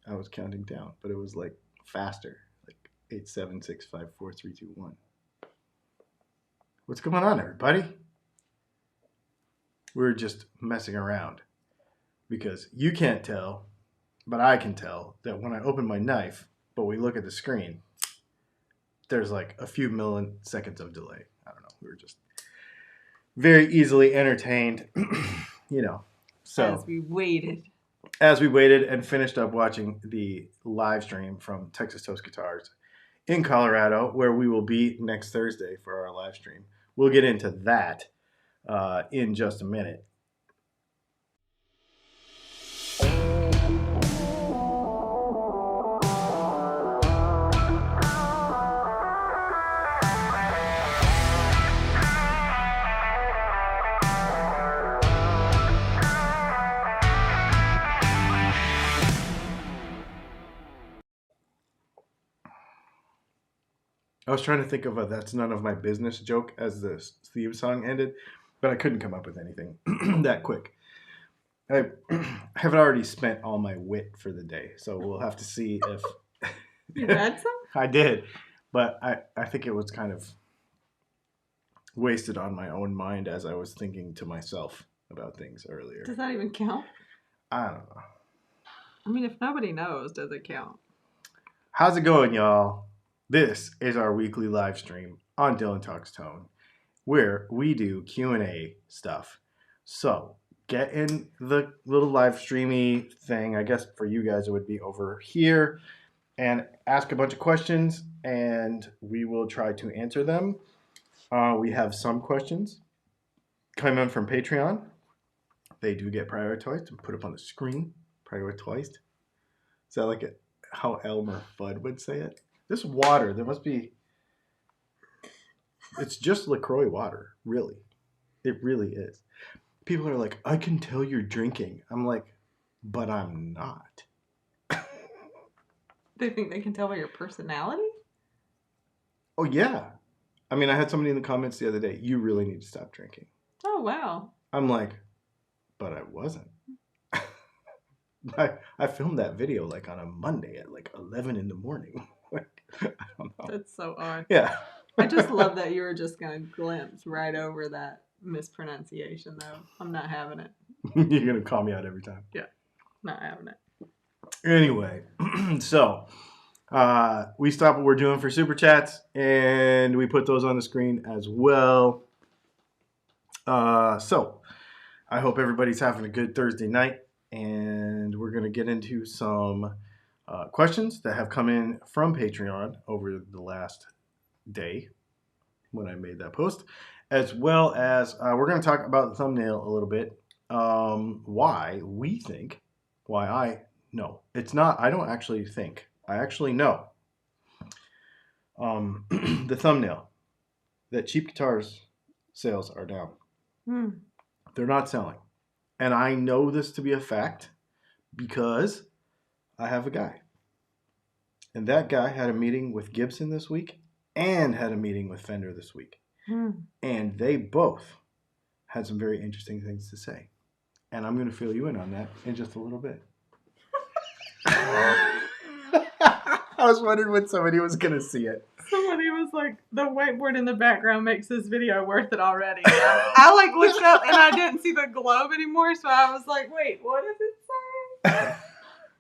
I was counting down, but it was like faster, like 8, 7, 6, 5, 4, 3, 2, 1. What's going on, everybody? We're just messing around because you can't tell, but I can tell that when I open my knife, but we look at the screen, there's like a few milliseconds of delay. I don't know. We were just very easily entertained, you know. As So we waited. as we waited and finished up watching the live stream from Texas Toast Guitars in Colorado, where we will be next Thursday for our live stream. We'll get into that in just a minute. I was trying to think of a "That's None of My Business" joke as the theme song ended, but I couldn't come up with anything that quick. I haven't already spent all my wit for the day, so we'll have to see if You read some? I did, but I think it was kind of wasted on my own mind as I was thinking to myself about things earlier. Does that even count? I don't know. I mean, if nobody knows, does it count? How's it going, y'all? This is our weekly live stream on Dylan Talks Tone, where we do Q&A stuff. So get in the little live streamy thing. I guess for you guys it would be over here, and ask a bunch of questions, and we will try to answer them. We have some questions coming in from Patreon. They do get prioritized and put up on the screen. Prioritized. Is that like how Elmer Fudd would say it? This water, there must be. It's just LaCroix water, really. It really is. People are like, I can tell you're drinking. I'm like, but I'm not. They think they can tell by your personality? Oh, yeah. I mean, I had somebody in the comments the other day, you really need to stop drinking. Oh, wow. I'm like, but I wasn't. I filmed that video like on a Monday at like 11 in the morning. I don't know. That's so odd. Yeah. I just love that you were just going to glimpse right over that mispronunciation, though. I'm not having it. You're going to call me out every time. Yeah, not having it. Anyway, so we stop what we're doing for Super Chats, and we put those on the screen as well. So I hope everybody's having a good Thursday night, and we're going to get into some questions that have come in from Patreon over the last day when I made that post, as well as we're going to talk about the thumbnail a little bit. Why I know. It's not, I don't actually think. I actually know. The thumbnail, that cheap guitars sales are down. They're not selling. And I know this to be a fact because I have a guy. And that guy had a meeting with Gibson this week and had a meeting with Fender this week. And they both had some very interesting things to say. And I'm going to fill you in on that in just a little bit. I was wondering when somebody was going to see it. Somebody was like, the whiteboard in the background makes this video worth it already. I like looked up and I didn't see the globe anymore, so I was like, wait, what does it say?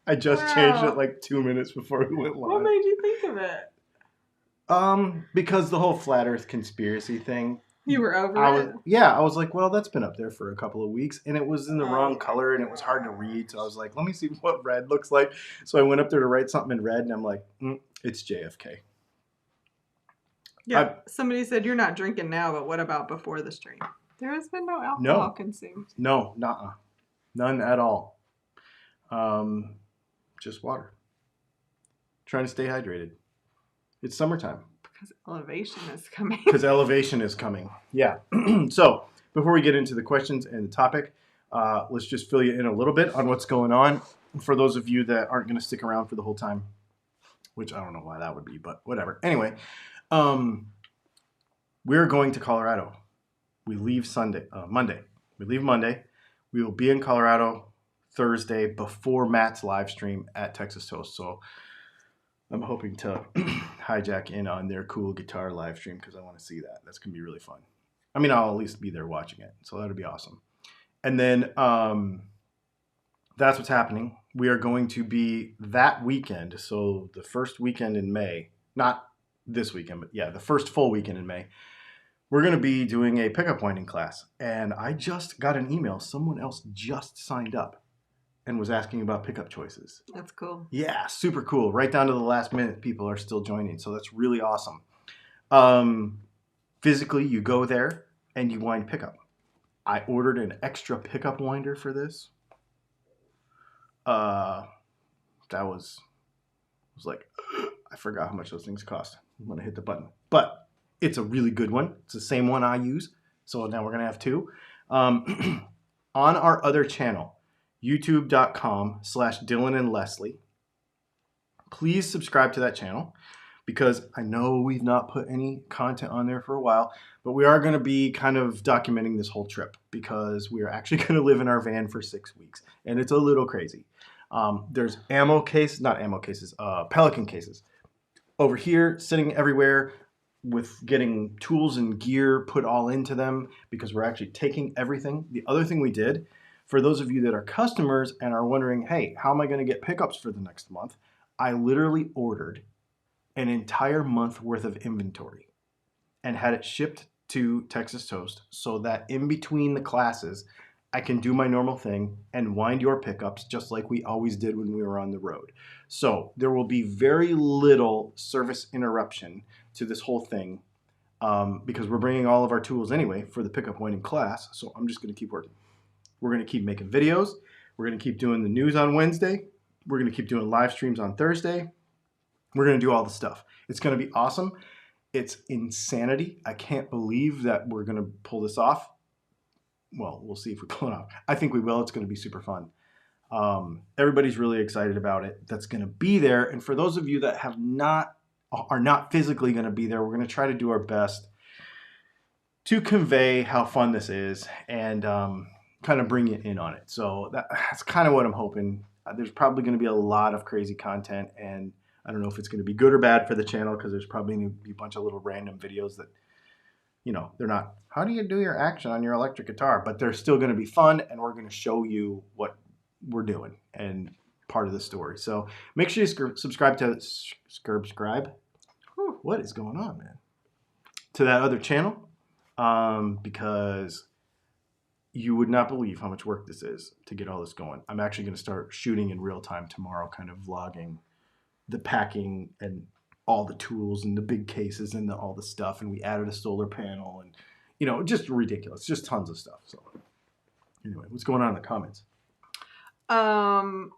I just changed it like 2 minutes before we went live. What made you think of it? Because the whole flat earth conspiracy thing. You were over it? Yeah, I was like, well, that's been up there for a couple of weeks, and it was in the wrong color, and it was hard to read, so I was like, let me see what red looks like. So I went up there to write something in red, and I'm like, it's JFK. Yeah, somebody said you're not drinking now, but what about before the stream? There has been no alcohol consumed. No, none at all. Just water. Trying to stay hydrated. It's summertime. Because elevation is coming. Because elevation is coming. Yeah. So before we get into the questions and the topic, let's just fill you in a little bit on what's going on. For those of you that aren't going to stick around for the whole time, which I don't know why that would be, but whatever. Anyway, we're going to Colorado. We leave Monday. We leave Monday. We will be in Colorado Thursday before Matt's live stream at Texas Toast. So I'm hoping to hijack in on their cool guitar live stream because I want to see that. That's going to be really fun. I mean, I'll at least be there watching it. So that'll be awesome. And then that's what's happening. We are going to be that weekend. So the first weekend in May, not this weekend, but yeah, the first full weekend in May, we're going to be doing a pickup winding class. And I just got an email. Someone else just signed up and was asking about pickup choices. That's cool. Yeah, super cool. Right down to the last minute, people are still joining. So that's really awesome. Physically, you go there and you wind pickup. I ordered an extra pickup winder for this. That was like, I forgot how much those things cost when I hit the button. But it's a really good one. It's the same one I use. So now we're going to have two. On our other channel, youtube.com/Dylan and Leslie. Please subscribe to that channel because I know we've not put any content on there for a while, but we are going to be kind of documenting this whole trip because we are actually going to live in our van for 6 weeks and it's a little crazy. There's Pelican cases over here sitting everywhere with getting tools and gear put all into them because we're actually taking everything. The other thing we did, for those of you that are customers and are wondering, hey, how am I going to get pickups for the next month? I literally ordered an entire month worth of inventory and had it shipped to Texas Toast so that in between the classes, I can do my normal thing and wind your pickups just like we always did when we were on the road. So there will be very little service interruption to this whole thing because we're bringing all of our tools anyway for the pickup winding class. So I'm just going to keep working. We're going to keep making videos. We're going to keep doing the news on Wednesday. We're going to keep doing live streams on Thursday. We're going to do all the stuff. It's going to be awesome. It's insanity. I can't believe that we're going to pull this off. Well, we'll see if we pull it off. I think we will. It's going to be super fun. Everybody's really excited about it. That's going to be there. And for those of you that are not physically going to be there, we're going to try to do our best to convey how fun this is and kind of bring you in on it. So that's kind of what I'm hoping. There's probably going to be a lot of crazy content, and I don't know if it's going to be good or bad for the channel because there's probably going to be a bunch of little random videos that, you know, they're not, how do you do your action on your electric guitar? But they're still going to be fun, and we're going to show you what we're doing and part of the story. So make sure you subscribe to what is going on, man? To that other channel because you would not believe how much work this is to get all this going. I'm actually going to start shooting in real time tomorrow, kind of vlogging the packing and all the tools and the big cases and all the stuff. And we added a solar panel and, you know, just ridiculous, just tons of stuff. So anyway, what's going on in the comments?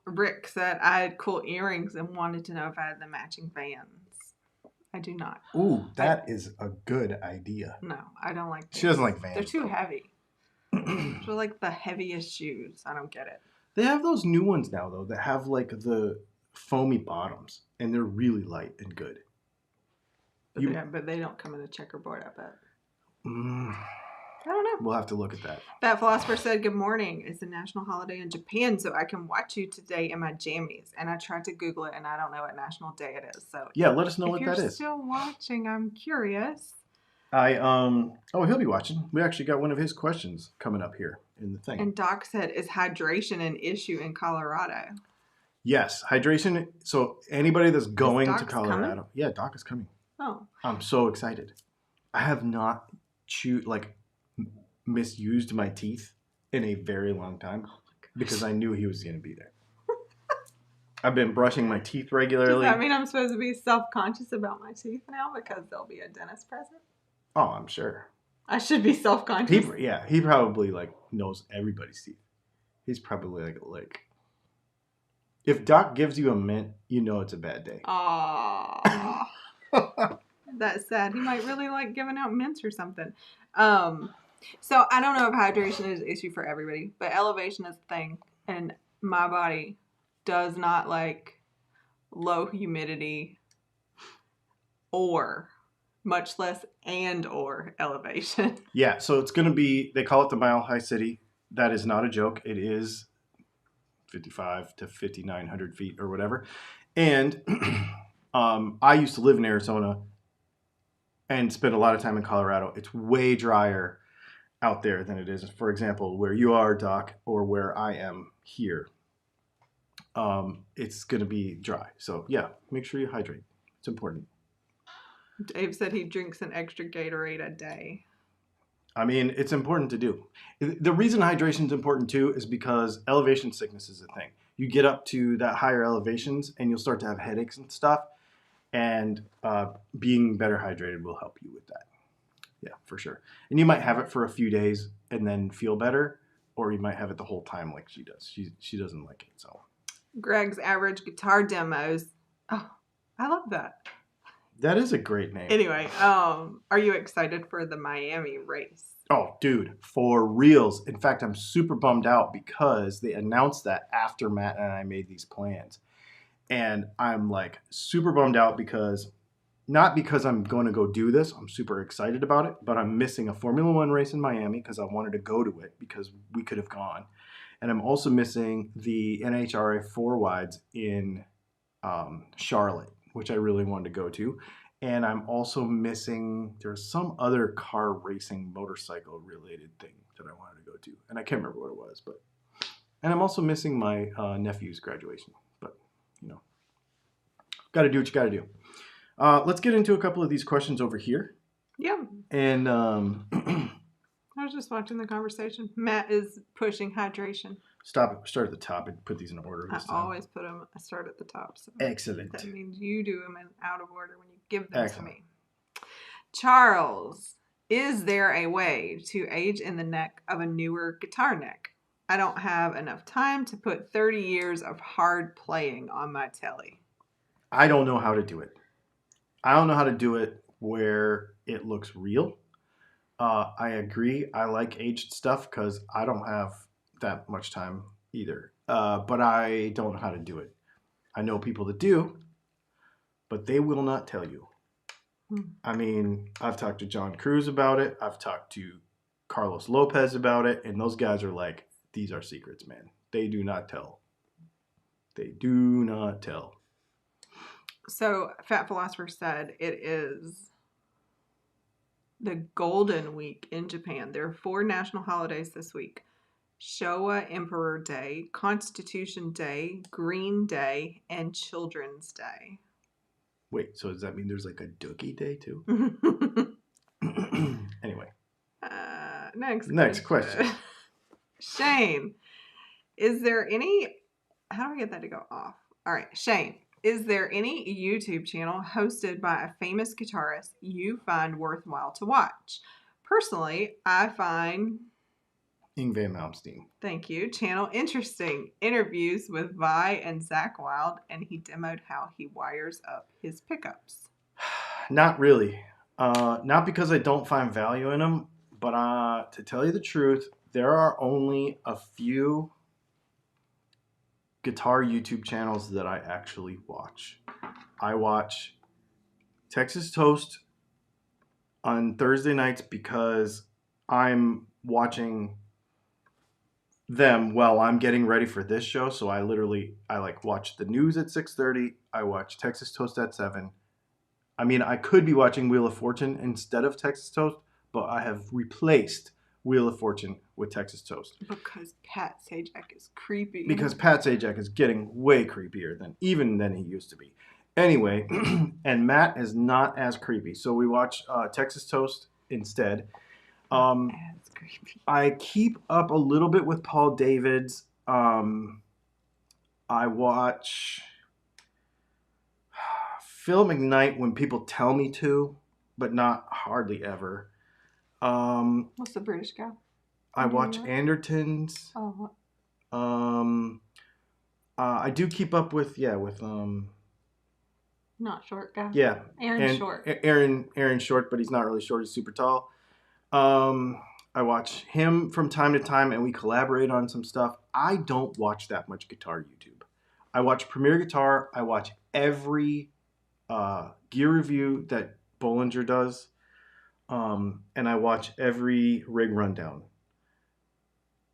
Rick said I had cool earrings and wanted to know if I had the matching Vans. I do not. Ooh, that is a good idea. No, I don't like Vans. She doesn't like Vans. They're too heavy. They're like the heaviest shoes. I don't get it. They have those new ones now, though, that have like the foamy bottoms, and they're really light and good. But they don't come in a checkerboard, I bet. I don't know. We'll have to look at that. That philosopher said, good morning. It's a national holiday in Japan, so I can watch you today in my jammies. And I tried to Google it, and I don't know what national day it is. So yeah, let us know what that is. If you're still watching, I'm curious. He'll be watching. We actually got one of his questions coming up here in the thing. And Doc said, is hydration an issue in Colorado? Yes, hydration. So anybody that's going to Colorado, coming? Yeah, Doc is coming. Oh, I'm so excited. I have not misused my teeth in a very long time because I knew he was going to be there. I've been brushing my teeth regularly. Does that mean I'm supposed to be self-conscious about my teeth now because there'll be a dentist present? Oh, I'm sure. I should be self-conscious. He probably knows everybody's teeth. He's probably like if Doc gives you a mint, you know it's a bad day. Aww. That's sad. He might really like giving out mints or something. So I don't know if hydration is an issue for everybody, but elevation is a thing, and my body does not like low humidity or much less or elevation. Yeah, so it's going to be, they call it the Mile High City. That is not a joke. It is 55 to 5,900 feet or whatever. And I used to live in Arizona and spend a lot of time in Colorado. It's way drier out there than it is, for example, where you are, Doc, or where I am here. It's going to be dry. So, yeah, make sure you hydrate. It's important. Dave said he drinks an extra Gatorade a day. I mean, it's important to do. The reason hydration is important too is because elevation sickness is a thing. You get up to that higher elevations and you'll start to have headaches and stuff. And being better hydrated will help you with that. Yeah, for sure. And you might have it for a few days and then feel better, or you might have it the whole time like she does. She doesn't like it. So Greg's average guitar demos. Oh, I love that. that is a great name. Anyway, are you excited for the Miami race? Oh, dude, for reals. In fact, I'm super bummed out because they announced that after Matt and I made these plans. And I'm like super bummed out because not because I'm going to go do this. I'm super excited about it, but I'm missing a Formula One race in Miami because I wanted to go to it because we could have gone. And I'm also missing the NHRA 4 wides in Charlotte, which I really wanted to go to. And I'm also missing, there's some other car racing motorcycle related thing that I wanted to go to. And I can't remember what it was, but, and I'm also missing my nephew's graduation. But, you know, got to do what you got to do. Let's get into a couple of these questions over here. Yeah. And I was just watching the conversation. Matt is pushing hydration. start at the top and put these in order. I always put them. I start at the top. So Excellent. That means you do them in out of order when you give them Excellent. to me. Charles, is there a way to age in the neck of a newer guitar neck? I don't have enough time to put 30 years of hard playing on my telly. I don't know how to do it. I don't know how to do it where it looks real. I agree. I like aged stuff because I don't have that much time either. But I don't know how to do it. I know people that do, but they will not tell you. I mean, I've talked to John Cruz about it. I've talked to Carlos Lopez about it. And those guys are like, these are secrets, man. They do not tell. They do not tell. So, Fat Philosopher said it is the Golden Week in Japan. There are 4 national holidays this week: Showa Emperor Day, Constitution Day, Green Day, and Children's Day. Wait, so does that mean there's like a Dookie Day too? Anyway. Next question. Shane, is there any... How do I get that to go off? All right, Shane. Is there any YouTube channel hosted by a famous guitarist you find worthwhile to watch? Personally, I find Yngwie Malmsteen. Thank you. Channel interesting. Interviews with Vi and Zach Wild, and he demoed how he wires up his pickups. Not really. Not because I don't find value in them, but to tell you the truth, there are only a few guitar YouTube channels that I actually watch. I watch Texas Toast on Thursday nights because I'm watching them while I'm getting ready for this show. So I watch the news at 6:30. I watch Texas Toast at 7. I mean, I could be watching Wheel of Fortune instead of Texas Toast, but I have replaced Wheel of Fortune with Texas Toast. Because Pat Sajak is creepy. Because Pat Sajak is getting way creepier than he used to be. Anyway, and Matt is not as creepy. So we watch Texas Toast instead. That's creepy. I keep up a little bit with Paul David's. I watch Phil McKnight when people tell me to, but not hardly ever. What's the British guy? I watch Andertons. Oh. I do keep up with Not short guy. Yeah. Aaron Short. Aaron Short, but he's not really short. He's super tall. I watch him from time to time, and we collaborate on some stuff. I don't watch that much guitar YouTube. I watch Premier Guitar. I watch every gear review that Bollinger does. And I watch every rig rundown.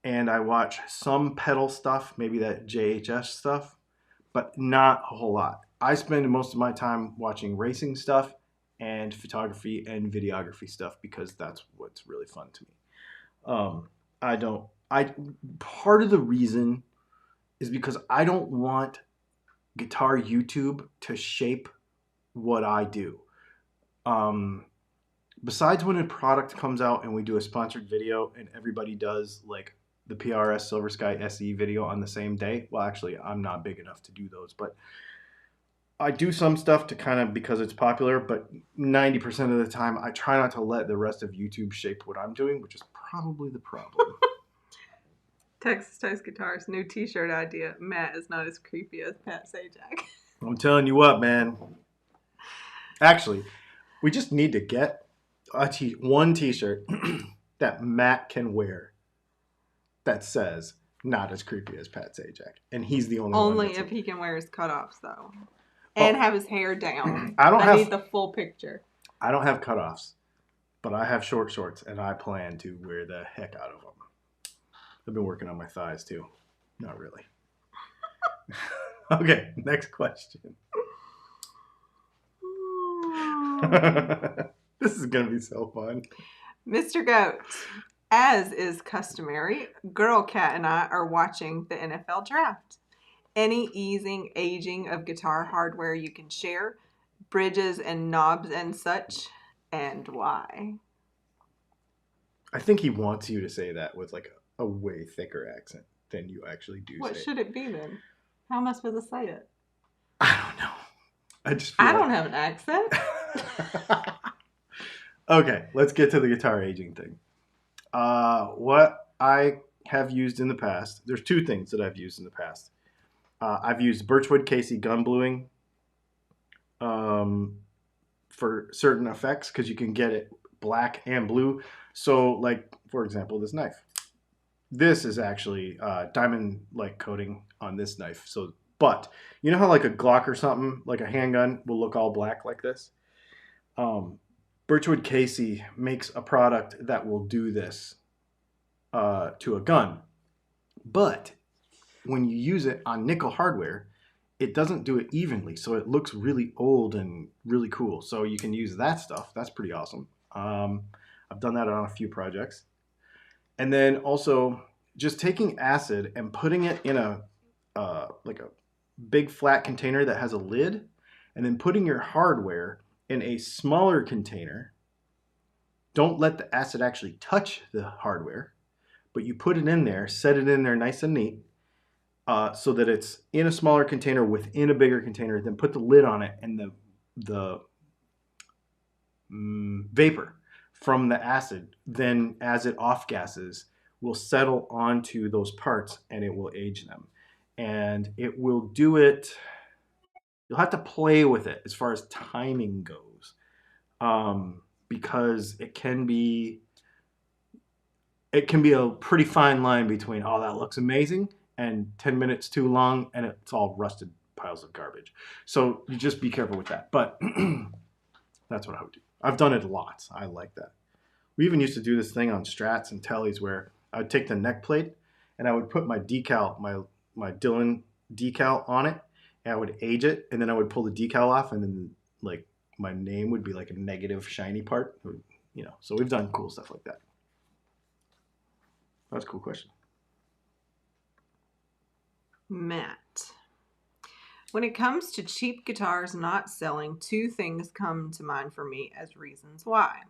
and I watch some pedal stuff, maybe that JHS stuff, but not a whole lot. I spend most of my time watching racing stuff and photography and videography stuff because that's what's really fun to me. I don't. I Part of the reason is because I don't want guitar YouTube to shape what I do. Um, Besides when a product comes out and we do a sponsored video and everybody does like the PRS Silver Sky SE video on the same day. Well, actually, I'm not big enough to do those, but I do some stuff to kind of because it's popular, but 90% of the time I try not to let the rest of YouTube shape what I'm doing, which is probably the problem. Texas Toast Guitars new T-shirt idea. Matt is not as creepy as Pat Sajak. I'm telling you what, man. Actually, we just need to get one T-shirt that Matt can wear that says "not as creepy as Pat Sajak," and he's the only one. Only if he can wear his cutoffs though, and have his hair down. I need the full picture. I don't have cutoffs, but I have short shorts, and I plan to wear the heck out of them. I've been working on my thighs too. Not really. Okay, next question. This is going to be so fun. Mr. Goat, as is customary, Girl Cat and I are watching the NFL draft. Any aging of guitar hardware you can share, bridges and knobs and such, and why? I think he wants you to say that with like a way thicker accent than you actually do. What should it be then? How am I supposed to say it? I don't know. I don't have an accent. Okay, let's get to the guitar aging thing. What I have used in the past, there's two things that I've used in the past. I've used Birchwood Casey gun bluing for certain effects because you can get it black and blue. So, like, for example, this knife. This is actually diamond-like coating on this knife. So, but you know how like a Glock or something, like a handgun, will look all black like this? Birchwood Casey makes a product that will do this to a gun. But when you use it on nickel hardware, it doesn't do it evenly. So it looks really old and really cool. So you can use that stuff. That's pretty awesome. I've done that on a few projects. And then also just taking acid and putting it in a like a big flat container that has a lid, and then putting your hardware in a smaller container. Don't let the acid actually touch the hardware, but you put it in there, set it in there nice and neat, so that it's in a smaller container within a bigger container. Then put the lid on it, and the vapor from the acid, then as it off gases, will settle onto those parts and it will age them. And it will do it. You'll have to play with it as far as timing goes, because it can be a pretty fine line between, oh, that looks amazing, and 10 minutes too long and it's all rusted piles of garbage. So you just be careful with that. But that's what I would do. I've done it lots. I like that. We even used to do this thing on Strats and Tellys where I would take the neck plate and I would put my decal, my Dylan decal on it, and I would age it, and then I would pull the decal off, and then like my name would be like a negative shiny part, you know. So we've done cool stuff like that. That's a cool question. Matt, when it comes to cheap guitars not selling, two things come to mind for me as reasons why.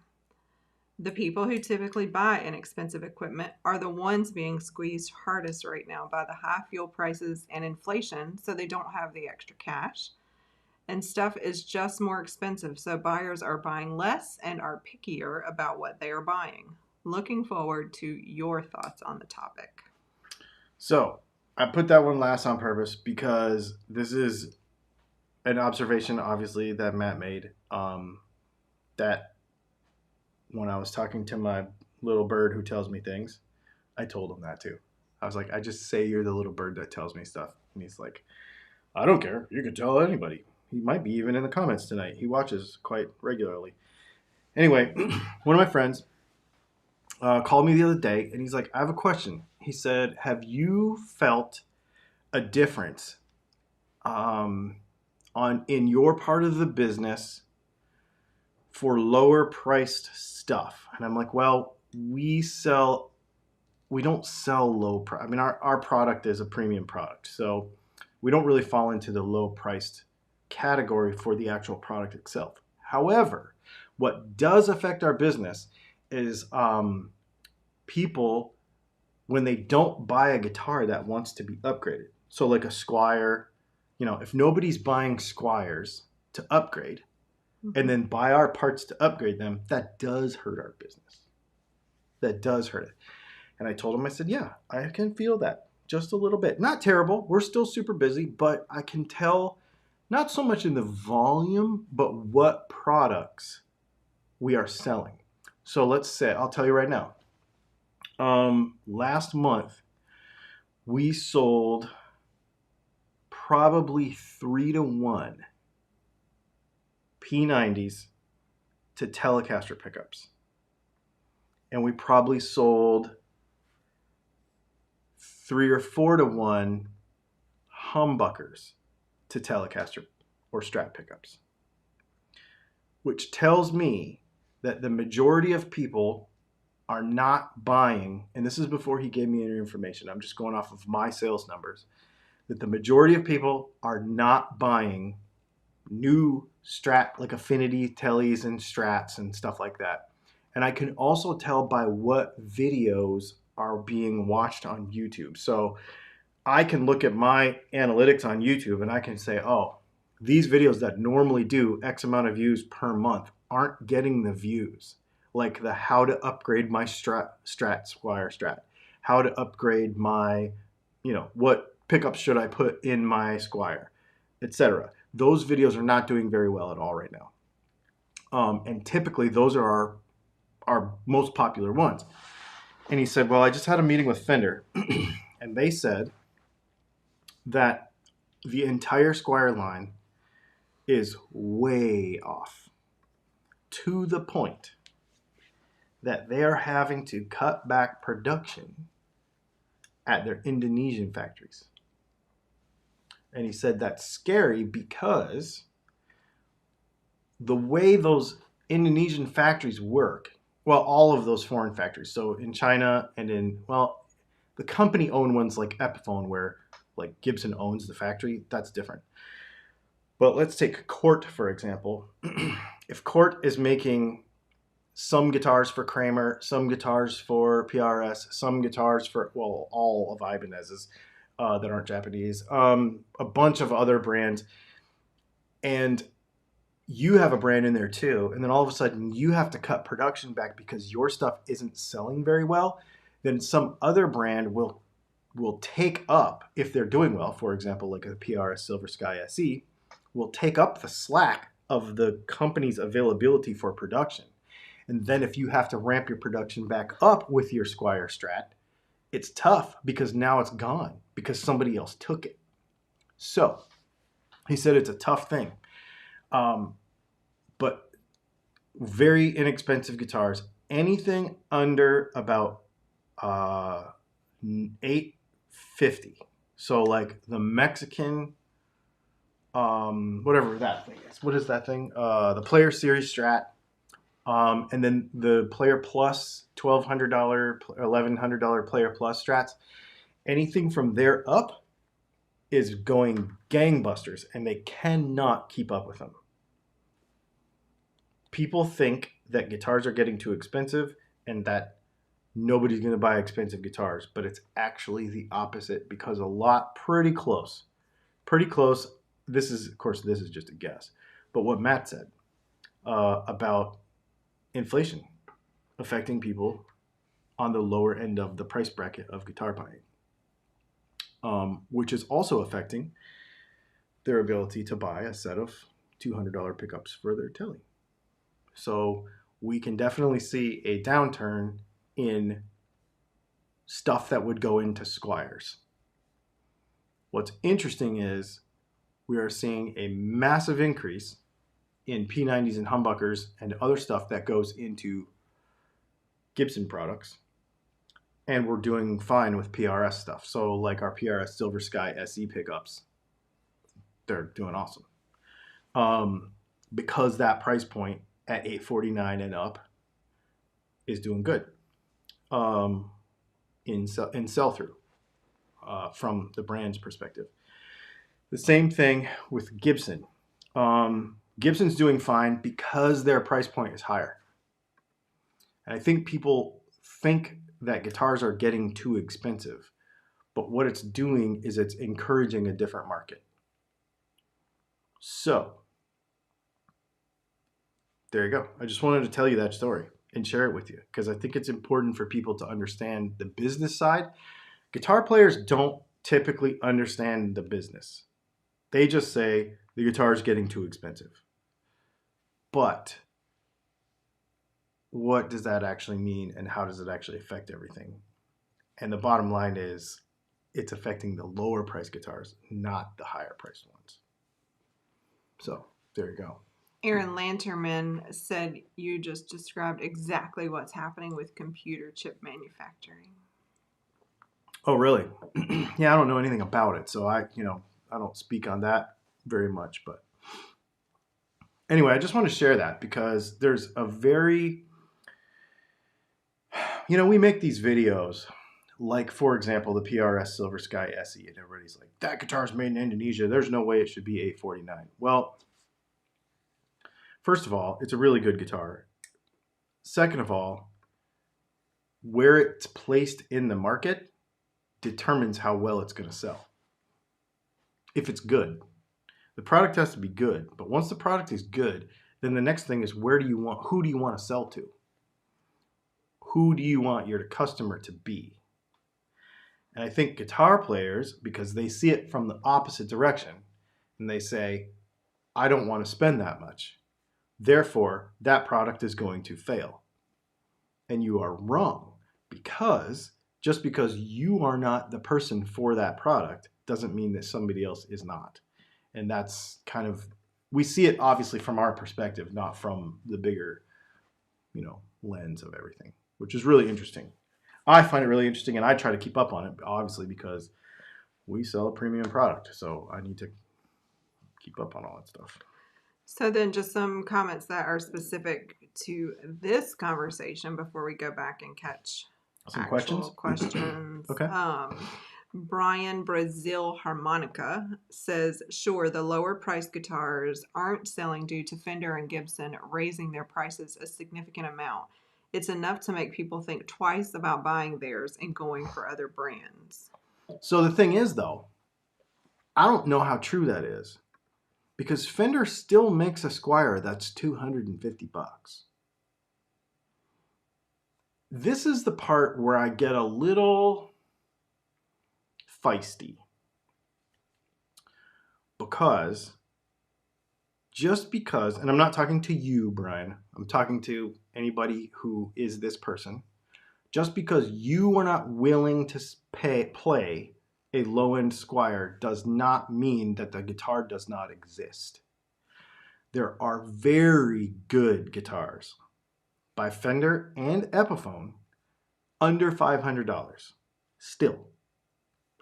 The people who typically buy inexpensive equipment are the ones being squeezed hardest right now by the high fuel prices and inflation, so they don't have the extra cash. And stuff is just more expensive, so buyers are buying less and are pickier about what they are buying. Looking forward to your thoughts on the topic. So I put that one last on purpose because this is an observation, obviously, that Matt made. That when I was talking to my little bird who tells me things, I told him that too. I was like, I just say you're the little bird that tells me stuff. And he's like, I don't care. You can tell anybody. He might be even in the comments tonight. He watches quite regularly. Anyway, one of my friends called me the other day, and he's like, I have a question. he said, have you felt a difference in your part of the business for lower priced stuff? And I'm like, well, we don't sell low price. I mean, our product is a premium product. So we don't really fall into the low priced category for the actual product itself. However, what does affect our business is people, when they don't buy a guitar that wants to be upgraded. So like a Squire, if nobody's buying Squires to upgrade and then buy our parts to upgrade them, that does hurt our business. That does hurt it. And I told him, I said, yeah, I can feel that just a little bit. Not terrible. We're still super busy, but I can tell not so much in the volume, but what products we are selling. So let's say, I'll tell you right now. Last month, we sold probably 3-to-1 P90s to Telecaster pickups. And we probably sold 3 or 4-to-1 humbuckers to Telecaster or Strat pickups, which tells me that the majority of people are not buying, and this is before he gave me any information, I'm just going off of my sales numbers, that the majority of people are not buying new Strat, like Affinity Tellies and Strats and stuff like that. And I can also tell by what videos are being watched on YouTube. So I can look at my analytics on YouTube and I can say, oh, these videos that normally do X amount of views per month aren't getting the views. Like the how to upgrade my Squire Strat, how to upgrade my, what pickups should I put in my Squire, etc. Those videos are not doing very well at all right now. And typically those are our most popular ones. And he said, well, I just had a meeting with Fender and they said that the entire Squire line is way off, to the point that they are having to cut back production at their Indonesian factories. And he said that's scary because the way those Indonesian factories work, well, all of those foreign factories, so in China and the company-owned ones like Epiphone, where like Gibson owns the factory, that's different. But let's take Cort, for example. If Cort is making some guitars for Kramer, some guitars for PRS, some guitars for, all of Ibanez's that aren't Japanese, a bunch of other brands, and you have a brand in there too, and then all of a sudden you have to cut production back because your stuff isn't selling very well, then some other brand will take up, if they're doing well, for example, like a PRS Silver Sky SE, will take up the slack of the company's availability for production. And then if you have to ramp your production back up with your Squire Strat, it's tough because now it's gone because somebody else took it. So he said it's a tough thing. But very inexpensive guitars, anything under about $850. So like the Mexican, whatever that thing is. What is that thing? The Player Series Strat. And then the Player Plus, $1,200, $1,100 Player Plus Strats. Anything from there up is going gangbusters, and they cannot keep up with them. People think that guitars are getting too expensive and that nobody's going to buy expensive guitars, but it's actually the opposite because pretty close. This is just a guess, but what Matt said about inflation affecting people on the lower end of the price bracket of guitar buying, which is also affecting their ability to buy a set of $200 pickups for their Telly. So we can definitely see a downturn in stuff that would go into Squires. What's interesting is we are seeing a massive increase in P90s and humbuckers and other stuff that goes into Gibson products. and we're doing fine with PRS stuff. So like our PRS Silver Sky SE pickups, they're doing awesome. Because that price point at $849 and up is doing good in sell through from the brand's perspective. The same thing with Gibson. Gibson's doing fine because their price point is higher. And I think people think that guitars are getting too expensive, but what it's doing is it's encouraging a different market. So there you go. I just wanted to tell you that story and share it with you because I think it's important for people to understand the business side. Guitar players don't typically understand the business. They just say the guitar is getting too expensive. But what does that actually mean and how does it actually affect everything? And the bottom line is it's affecting the lower price guitars, not the higher priced ones. So there you go. Aaron Lanterman said you just described exactly what's happening with computer chip manufacturing. Oh, really? Yeah, I don't know anything about it, so I don't speak on that very much. But anyway, I just want to share that because there's a very, we make these videos, like for example, the PRS Silver Sky SE, and everybody's like, that guitar's made in Indonesia. There's no way it should be $849. Well, first of all, it's a really good guitar. Second of all, where it's placed in the market determines how well it's going to sell. If it's good, the product has to be good. But once the product is good, then the next thing is who do you want to sell to? Who do you want your customer to be? And I think guitar players, because they see it from the opposite direction, and they say, I don't want to spend that much. Therefore, that product is going to fail. And you are wrong, because just because you are not the person for that product doesn't mean that somebody else is not. And that's kind of, we see it obviously from our perspective, not from the bigger, lens of everything, which is really interesting. I find it really interesting, and I try to keep up on it, obviously, because we sell a premium product. So I need to keep up on all that stuff. So then just some comments that are specific to this conversation before we go back and catch some questions. Okay. Brian Brazil Harmonica says, sure, the lower priced guitars aren't selling due to Fender and Gibson raising their prices a significant amount. It's enough to make people think twice about buying theirs and going for other brands. So the thing is, though, I don't know how true that is. Because Fender still makes a Squier that's $250. This is the part where I get a little feisty. Because, and I'm not talking to you, Brian, I'm talking to anybody who is this person. Just because you are not willing to play a low-end Squier does not mean that the guitar does not exist. There are very good guitars by Fender and Epiphone under $500 still,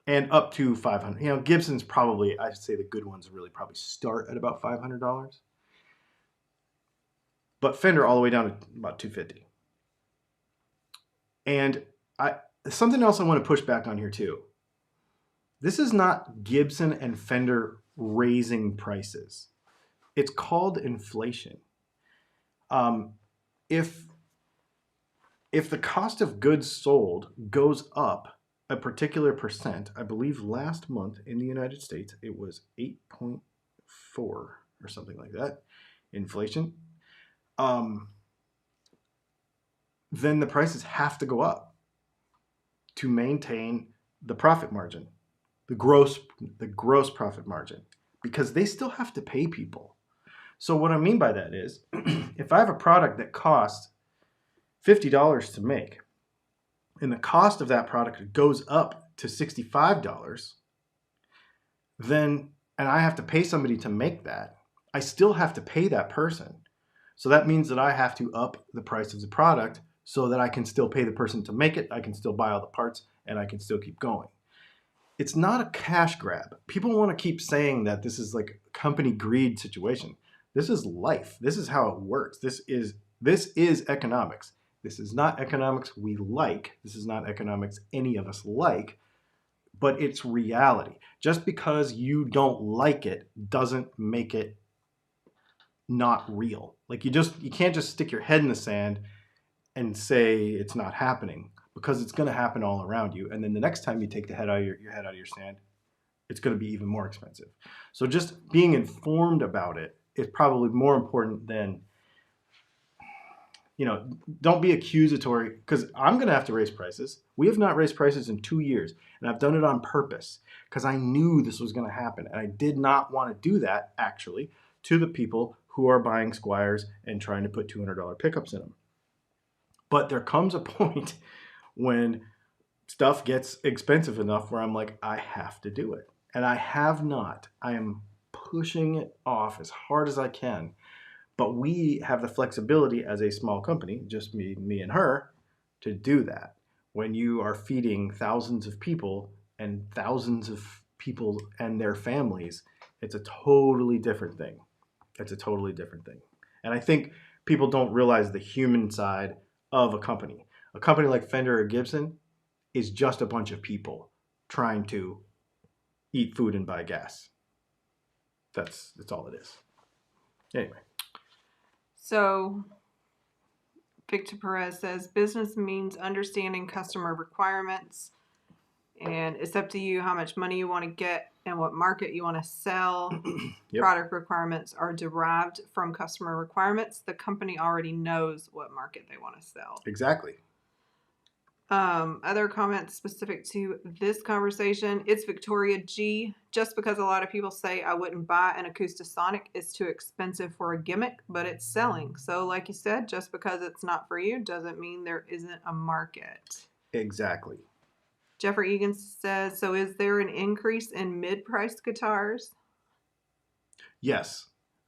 and up to $500. Gibson's probably, I'd say the good ones really probably start at about $500, but Fender all the way down to about $250. And something else I want to push back on here too. This is not Gibson and Fender raising prices. It's called inflation. If the cost of goods sold goes up a particular percent, I believe last month in the United States, it was 8.4 or something like that, inflation, then the prices have to go up to maintain the profit margin. The gross profit margin, because they still have to pay people. So what I mean by that is, if I have a product that costs $50 to make, and the cost of that product goes up to $65, then, and I have to pay somebody to make that, I still have to pay that person. So that means that I have to up the price of the product so that I can still pay the person to make it, I can still buy all the parts, and I can still keep going. It's not a cash grab. People want to keep saying that this is like a company greed situation. This is life. This is how it works. This is economics. This is not economics we like. This is not economics any of us like, but it's reality. Just because you don't like it doesn't make it not real. Like you can't just stick your head in the sand and say it's not happening, because it's going to happen all around you. And then the next time you take the head out of your head out of your sand, it's going to be even more expensive. So just being informed about it is probably more important than, don't be accusatory, because I'm going to have to raise prices. We have not raised prices in 2 years, and I've done it on purpose because I knew this was going to happen. And I did not want to do that, actually, to the people who are buying Squires and trying to put $200 pickups in them. But there comes a point when stuff gets expensive enough where I'm like, I have to do it. And I have not. I am pushing it off as hard as I can. But we have the flexibility as a small company, just me and her, to do that. When you are feeding thousands of people and thousands of people and their families, it's a totally different thing. It's a totally different thing. And I think people don't realize the human side of a company. A company like Fender or Gibson is just a bunch of people trying to eat food and buy gas. That's all it is. Anyway. So Victor Perez says business means understanding customer requirements, and it's up to you how much money you want to get and what market you want to sell. Yep. Product requirements are derived from customer requirements. The company already knows what market they want to sell. Exactly. Other comments specific to this conversation. It's Victoria G. Just because a lot of people say I wouldn't buy an Acoustasonic, it's too expensive for a gimmick, but it's selling. So like you said, just because it's not for you doesn't mean there isn't a market. Exactly. Jeffrey Egan says, so is there an increase in mid-priced guitars? Yes.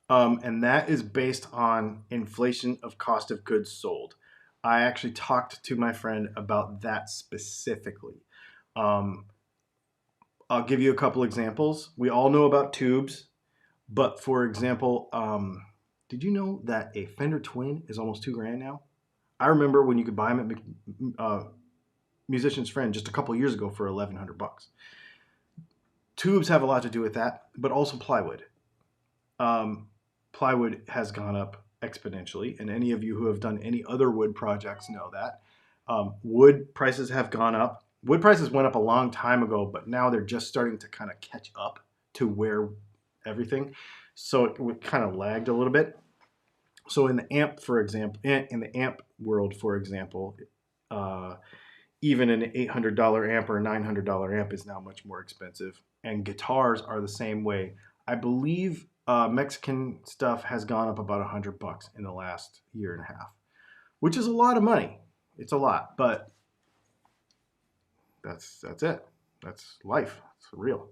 And that is based on inflation of cost of goods sold. I actually talked to my friend about that specifically. I'll give you a couple examples. We all know about tubes, but for example, did you know that a Fender Twin is almost $2,000 now? I remember when you could buy them at Musician's Friend just a couple years ago for $1,100. Tubes have a lot to do with that, but also plywood. Plywood has gone up exponentially, and any of you who have done any other wood projects know that. Wood prices have gone up. Wood prices went up a long time ago, but now they're just starting to kind of catch up to where everything. So it kind of lagged a little bit. So in the amp, for example, in the amp world, for example, even an $800 amp or a $900 amp is now much more expensive. And guitars are the same way. I believe Mexican stuff has gone up about $100 in the last year and a half, which is a lot of money. It's a lot, but that's it. That's life. It's real.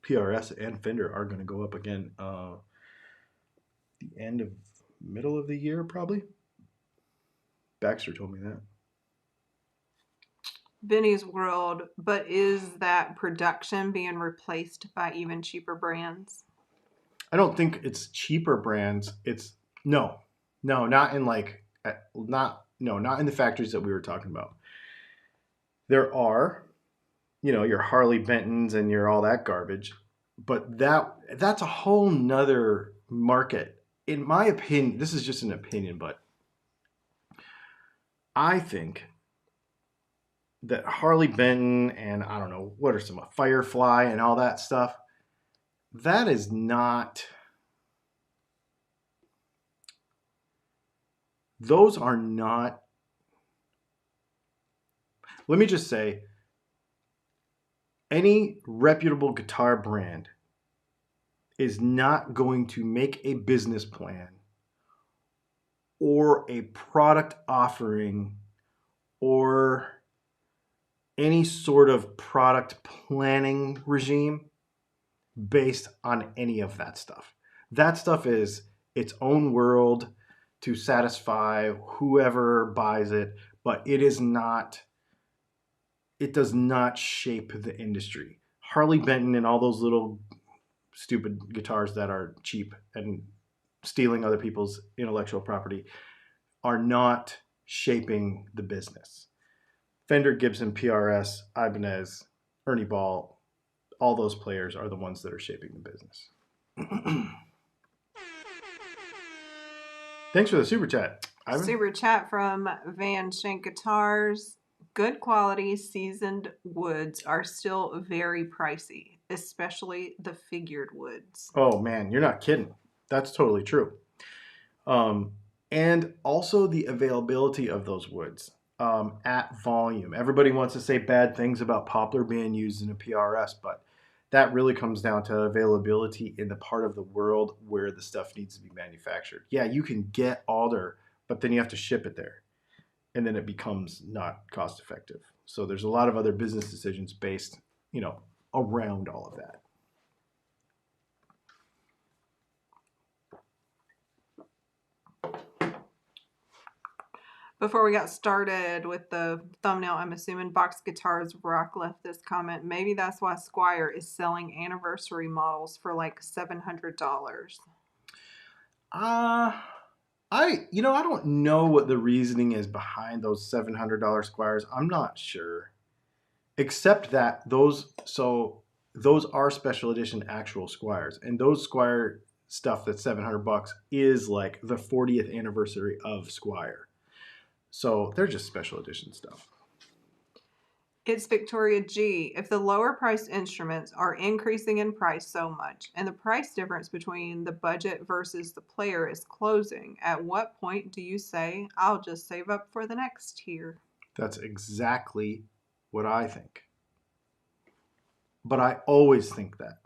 PRS and Fender are going to go up again the middle of the year, probably. Baxter told me that. Vinny's World, but is that production being replaced by even cheaper brands? I don't think it's cheaper brands. It's no, not in not in the factories that we were talking about. There are, your Harley Bentons and your all that garbage, but that's a whole nother market. In my opinion, this is just an opinion, but I think that Harley Benton and I don't know, what are some Firefly and all that stuff, that is not, those are not, let me just say, any reputable guitar brand is not going to make a business plan or a product offering or any sort of product planning regime based on any of that stuff. That stuff is its own world to satisfy whoever buys it, but it is not, it does not shape the industry. Harley Benton and all those little stupid guitars that are cheap and stealing other people's intellectual property are not shaping the business. Fender, Gibson, PRS, Ibanez, Ernie Ball, all those players are the ones that are shaping the business. Thanks for the super chat, Ivan. Super chat from Van Shank Guitars. Good quality seasoned woods are still very pricey, especially the figured woods. Oh man, you're not kidding. That's totally true. And also the availability of those woods at volume. Everybody wants to say bad things about poplar being used in a PRS, but that really comes down to availability in the part of the world where the stuff needs to be manufactured. Yeah, you can get alder, but then you have to ship it there, and then it becomes not cost effective. So there's a lot of other business decisions based, around all of that. Before we got started with the thumbnail, I'm assuming Box Guitars Rock left this comment. Maybe that's why Squire is selling anniversary models for like $700. I don't know what the reasoning is behind those $700 Squires. I'm not sure. Except that those are special edition actual Squires, and those Squire stuff that's $700 is like the 40th anniversary of Squire. So they're just special edition stuff. It's Victoria G. If the lower priced instruments are increasing in price so much and the price difference between the budget versus the player is closing, at what point do you say, I'll just save up for the next tier? That's exactly what I think. But I always think that.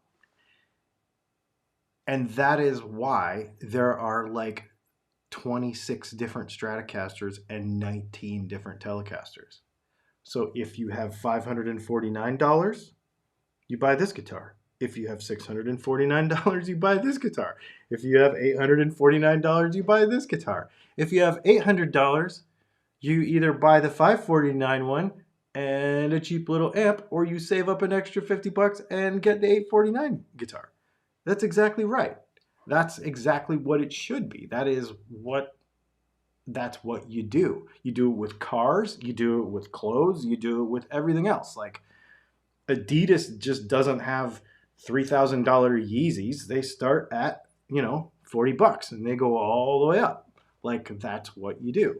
And that is why there are like 26 different Stratocasters and 19 different Telecasters. So if you have $549, you buy this guitar. If you have $649, you buy this guitar. If you have $849, you buy this guitar. If you have $800, you either buy the $549 one and a cheap little amp, or you save up an extra $50 and get the $849 guitar. That's exactly right. That's exactly what it should be. That's what you do. You do it with cars, you do it with clothes, you do it with everything else. Like Adidas just doesn't have $3,000 Yeezys. They start at, $40 and they go all the way up. Like that's what you do.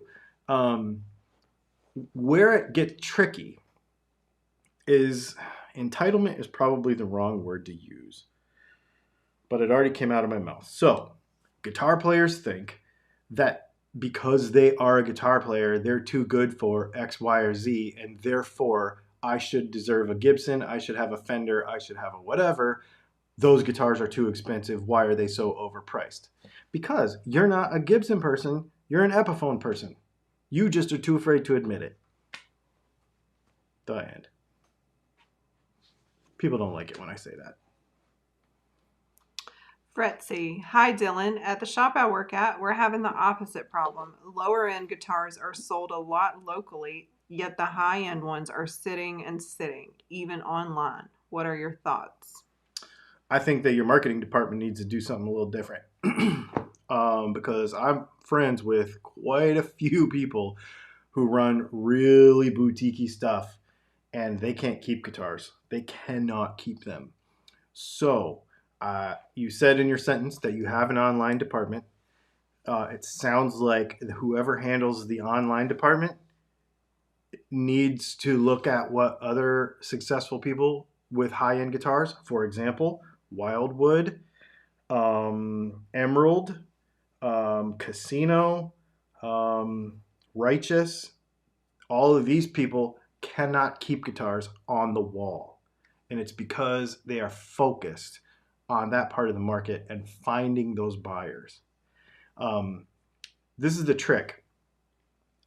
Where it gets tricky is entitlement is probably the wrong word to use, but it already came out of my mouth. So guitar players think that because they are a guitar player, they're too good for X, Y, or Z, and therefore I should deserve a Gibson, I should have a Fender, I should have a whatever. Those guitars are too expensive. Why are they so overpriced? Because you're not a Gibson person, you're an Epiphone person. You just are too afraid to admit it. The end. People don't like it when I say that. Fretzy. Hi, Dylan. At the shop I work at, we're having the opposite problem. Lower end guitars are sold a lot locally, yet the high end ones are sitting, even online. What are your thoughts? I think that your marketing department needs to do something a little different. Because I'm friends with quite a few people who run really boutique-y stuff, and they can't keep guitars. They cannot keep them. So you said in your sentence that you have an online department. It sounds like whoever handles the online department needs to look at what other successful people with high-end guitars, for example, Wildwood, Emerald, Casino, Righteous, all of these people cannot keep guitars on the wall. And it's because they are focused on that part of the market and finding those buyers. This is the trick.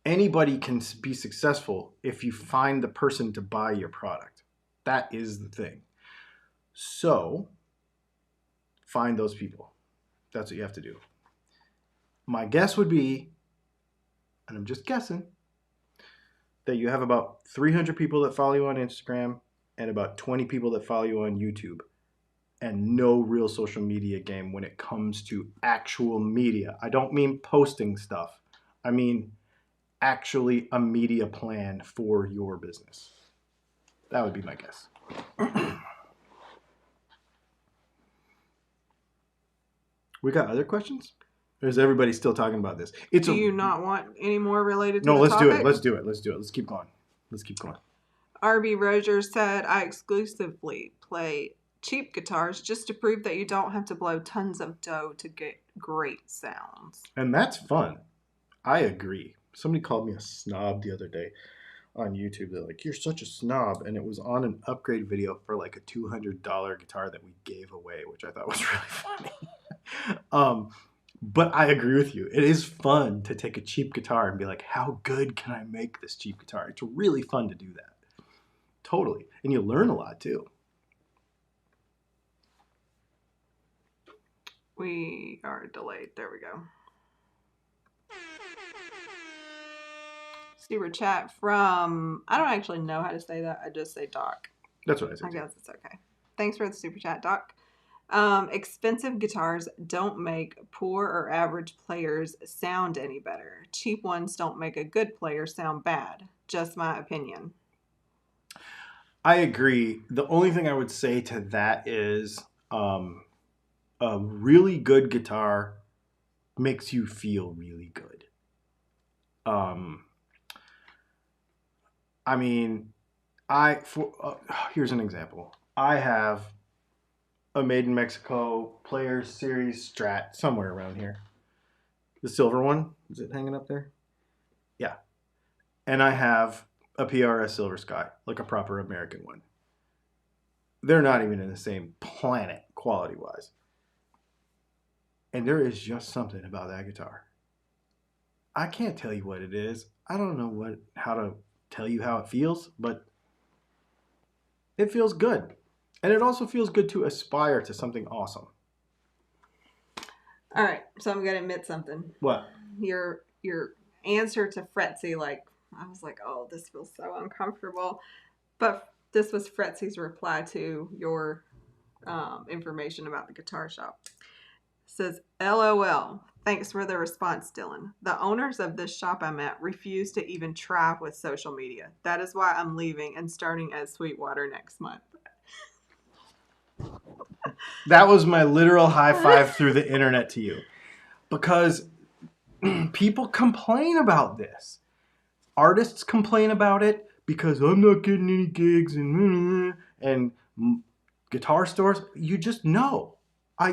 Anybody can be successful if you find the person to buy your product. That is the thing. So find those people. That's what you have to do. My guess would be, and I'm just guessing, that you have about 300 people that follow you on Instagram and about 20 people that follow you on YouTube, and no real social media game when it comes to actual media. I don't mean posting stuff. I mean actually a media plan for your business. That would be my guess. We got other questions? Or is everybody still talking about this? Do you not want any more related to No, the let's topic? do it. Let's do it. Let's do it. Let's keep going. Let's keep going. RB Roger said, I exclusively play cheap guitars just to prove that you don't have to blow tons of dough to get great sounds. And that's fun. I agree. Somebody called me a snob the other day on YouTube. They're like, you're such a snob. And it was on an upgrade video for like a $200 guitar that we gave away, which I thought was really funny. But I agree with you. It is fun to take a cheap guitar and be like, how good can I make this cheap guitar? It's really fun to do that. Totally. And you learn a lot too. We are delayed. There we go. Super chat from, I don't actually know how to say that. I just say Doc. That's what I said. I guess it's okay. Thanks for the super chat, Doc. Expensive guitars don't make poor or average players sound any better. Cheap ones don't make a good player sound bad. Just my opinion. I agree. The only thing I would say to that is a really good guitar makes you feel really good. I mean, here's an example. I have a Made in Mexico Players Series Strat somewhere around here. The silver one, is it hanging up there? Yeah. And I have a PRS Silver Sky, like a proper American one. They're not even in the same planet quality-wise. And there is just something about that guitar. I can't tell you what it is. I don't know how to tell you how it feels, but it feels good. And it also feels good to aspire to something awesome. All right, so I'm gonna admit something. What? Your answer to Fretzy, like, I was like, oh, this feels so uncomfortable. But this was Fretzy's reply to your information about the guitar shop. It says, LOL. Thanks for the response, Dylan. The owners of this shop I'm at refuse to even try with social media. That is why I'm leaving and starting at Sweetwater next month. That was my literal high five through the internet to you. Because people complain about this. Artists complain about it because I'm not getting any gigs and guitar stores. You just know.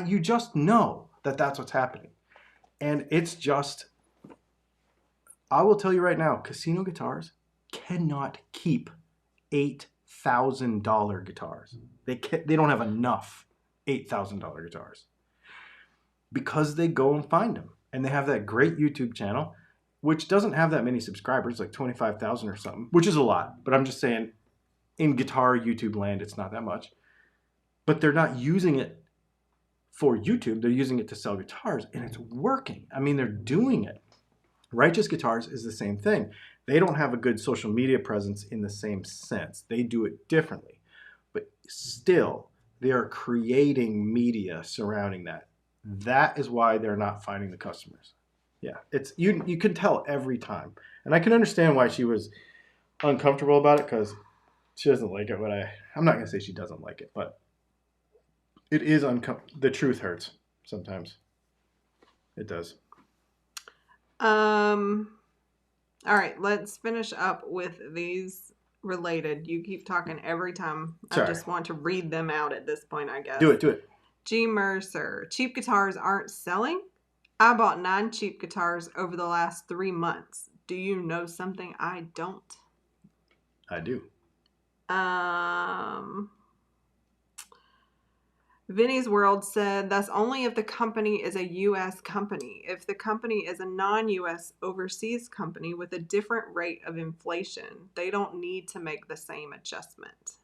You just know that that's what's happening. And it's just, I will tell you right now, casino guitars cannot keep $8,000 guitars. They don't have enough $8,000 guitars because they go and find them. And they have that great YouTube channel, which doesn't have that many subscribers, like 25,000 or something, which is a lot. But I'm just saying, in guitar YouTube land, it's not that much. But they're not using it for YouTube. They're using it to sell guitars, and it's working. I mean, they're doing it. Righteous Guitars is the same thing. They don't have a good social media presence in the same sense. They do it differently. But still, they are creating media surrounding that. That is why they're not finding the customers. Yeah, it's you can tell every time. And I can understand why she was uncomfortable about it, because she doesn't like it. But I'm not going to say she doesn't like it, but it is the truth hurts sometimes. It does. All right, let's finish up with these related. You keep talking every time. Sorry. I just want to read them out at this point, I guess. Do it. G. Mercer. Cheap guitars aren't selling? I bought 9 cheap guitars over the last 3 months. Do you know something I don't? I do. Vinny's World said, that's only if the company is a U.S. company. If the company is a non-U.S. overseas company with a different rate of inflation, they don't need to make the same adjustment.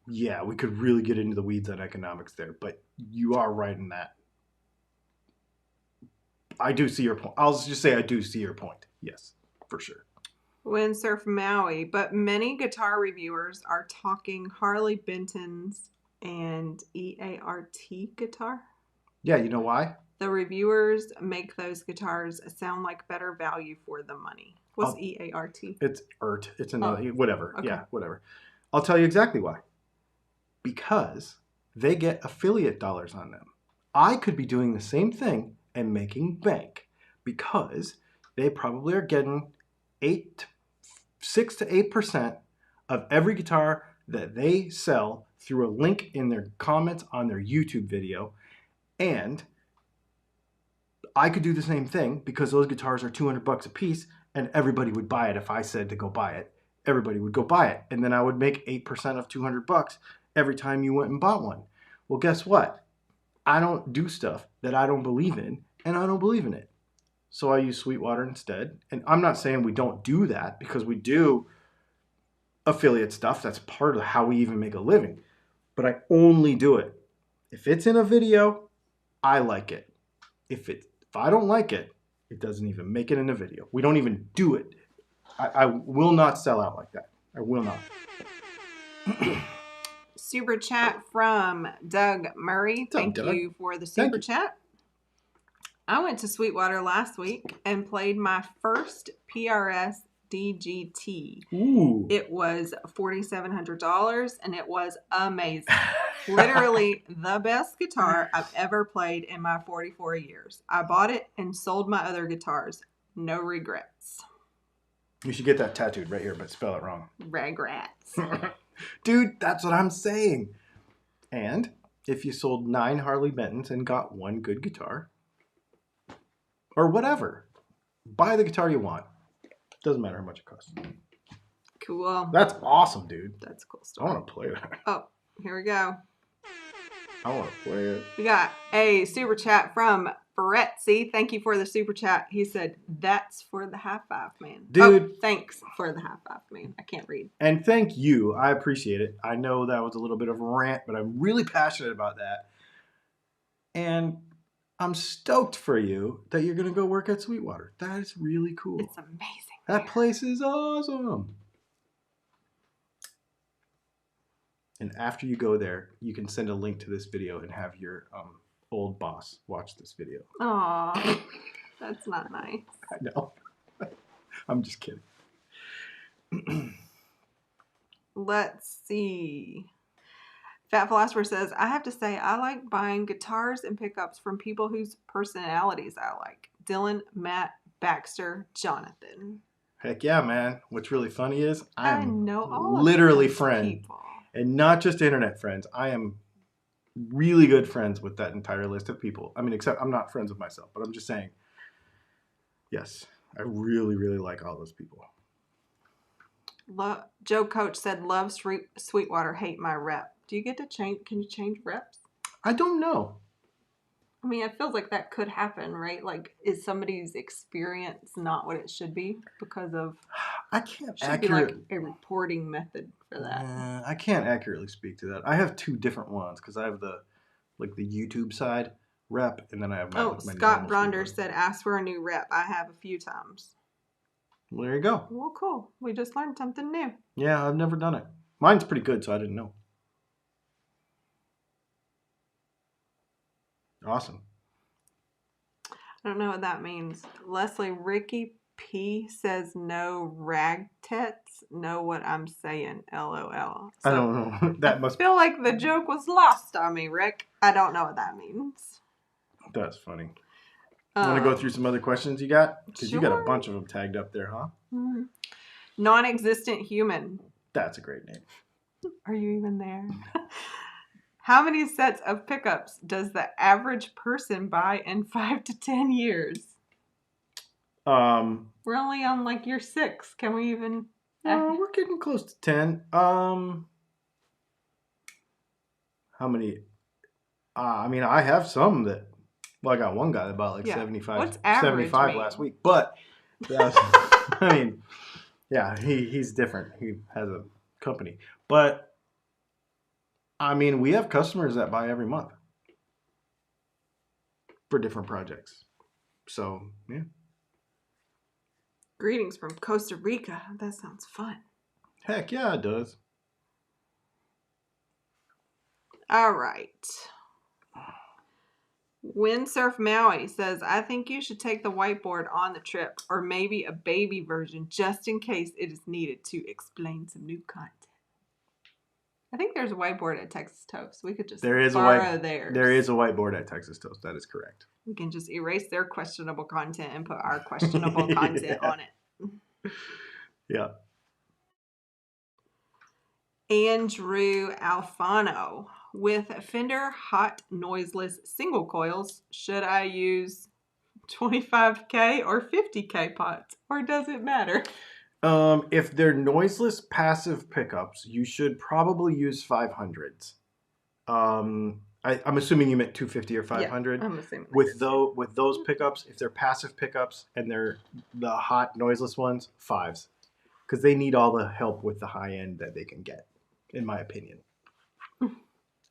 yeah, we could really get into the weeds on economics there, but you are right in that. I do see your point. I'll just say I do see your point. Yes, for sure. Windsurf Maui, but many guitar reviewers are talking Harley Benton's and EART guitar. Yeah, you know why? The reviewers make those guitars sound like better value for the money. What's EART? It's ERT. It's another, whatever. Okay. Yeah, whatever. I'll tell you exactly why. Because they get affiliate dollars on them. I could be doing the same thing and making bank because they probably are getting 6 to 8% of every guitar that they sell through a link in their comments on their YouTube video. And I could do the same thing because those guitars are $200 a piece and everybody would buy it. If I said to go buy it, everybody would go buy it. And then I would make 8% of $200 every time you went and bought one. Well, guess what? I don't do stuff that I don't believe in, and I don't believe in it. So I use Sweetwater instead. And I'm not saying we don't do that, because we do affiliate stuff. That's part of how we even make a living. But I only do it if it's in a video, I like it. If I don't like it, it doesn't even make it in a video. We don't even do it. I will not sell out like that. I will not. Super chat from Doug Murray. Thank you for the super chat. I went to Sweetwater last week and played my first PRS DGT. Ooh. It was $4,700 and it was amazing. Literally the best guitar I've ever played in my 44 years. I bought it and sold my other guitars. No regrets. You should get that tattooed right here, but spell it wrong. Regrets. Dude, that's what I'm saying. And if you sold 9 Harley Bentons and got 1 good guitar, or whatever, buy the guitar you want. Doesn't matter how much it costs. Cool. That's awesome, dude. That's a cool story. I want to play that. Oh, here we go. I want to play it. We got a super chat from Recieves. Thank you for the super chat. He said, that's for the high five, man. Dude. Oh, thanks for the high five, man. I can't read. And thank you. I appreciate it. I know that was a little bit of a rant, but I'm really passionate about that. And I'm stoked for you that you're going to go work at Sweetwater. That is really cool. It's amazing. That place is awesome. And after you go there, you can send a link to this video and have your old boss watch this video. Aw, that's not nice. I know. I'm just kidding. Let's see. Fat Philosopher says, I have to say, I like buying guitars and pickups from people whose personalities I like. Dylan, Matt, Baxter, Jonathan. Heck yeah, man. What's really funny is I know all literally of those friend. people. And not just internet friends. I am really good friends with that entire list of people. I mean, except I'm not friends with myself, but I'm just saying, yes, I really, really like all those people. Joe Coach said, love Sweetwater, hate my rep. Do you get to change? Can you change reps? I don't know. I mean, it feels like that could happen, right? Like, is somebody's experience not what it should be because of? I can't should be like a reporting method for that. I can't accurately speak to that. I have 2 different ones because I have the YouTube side rep, and then I have my. Scott Bronder said, ask for a new rep. I have a few times. Well, there you go. Well, cool. We just learned something new. Yeah, I've never done it. Mine's pretty good, so I didn't know. Awesome. I don't know what that means. Leslie, Ricky P says no ragtets. Know what I'm saying? LOL. So I don't know. That must feel like the joke was lost on me, Rick. I don't know what that means. That's funny. Want to go through some other questions you got? Because sure. You got a bunch of them tagged up there, huh? Mm-hmm. Non-existent human. That's a great name. Are you even there? How many sets of pickups does the average person buy in 5 to 10 years? We're only on like year 6. Can we even? We're getting close to 10. How many? I mean, I have some that. Well, I got one guy that bought like 75. What's average 75 mean? last week, but I mean, yeah, he's different. He has a company, but I mean, we have customers that buy every month for different projects. So, yeah. Greetings from Costa Rica. That sounds fun. Heck yeah, it does. All right. Windsurf Maui says, I think you should take the whiteboard on the trip, or maybe a baby version, just in case it is needed to explain some new content. I think there's a whiteboard at Texas Toast. We could just borrow theirs. There is a whiteboard at Texas Toast. That is correct. We can just erase their questionable content and put our questionable content on it. Yeah. Andrew Alfano. With Fender hot noiseless single coils, should I use 25K or 50K pots, or does it matter? If they're noiseless passive pickups, you should probably use 500s. I'm assuming you meant 250 or 500. Yeah, I'm assuming. With those pickups, if they're passive pickups and they're the hot noiseless ones, 5s, because they need all the help with the high end that they can get, in my opinion.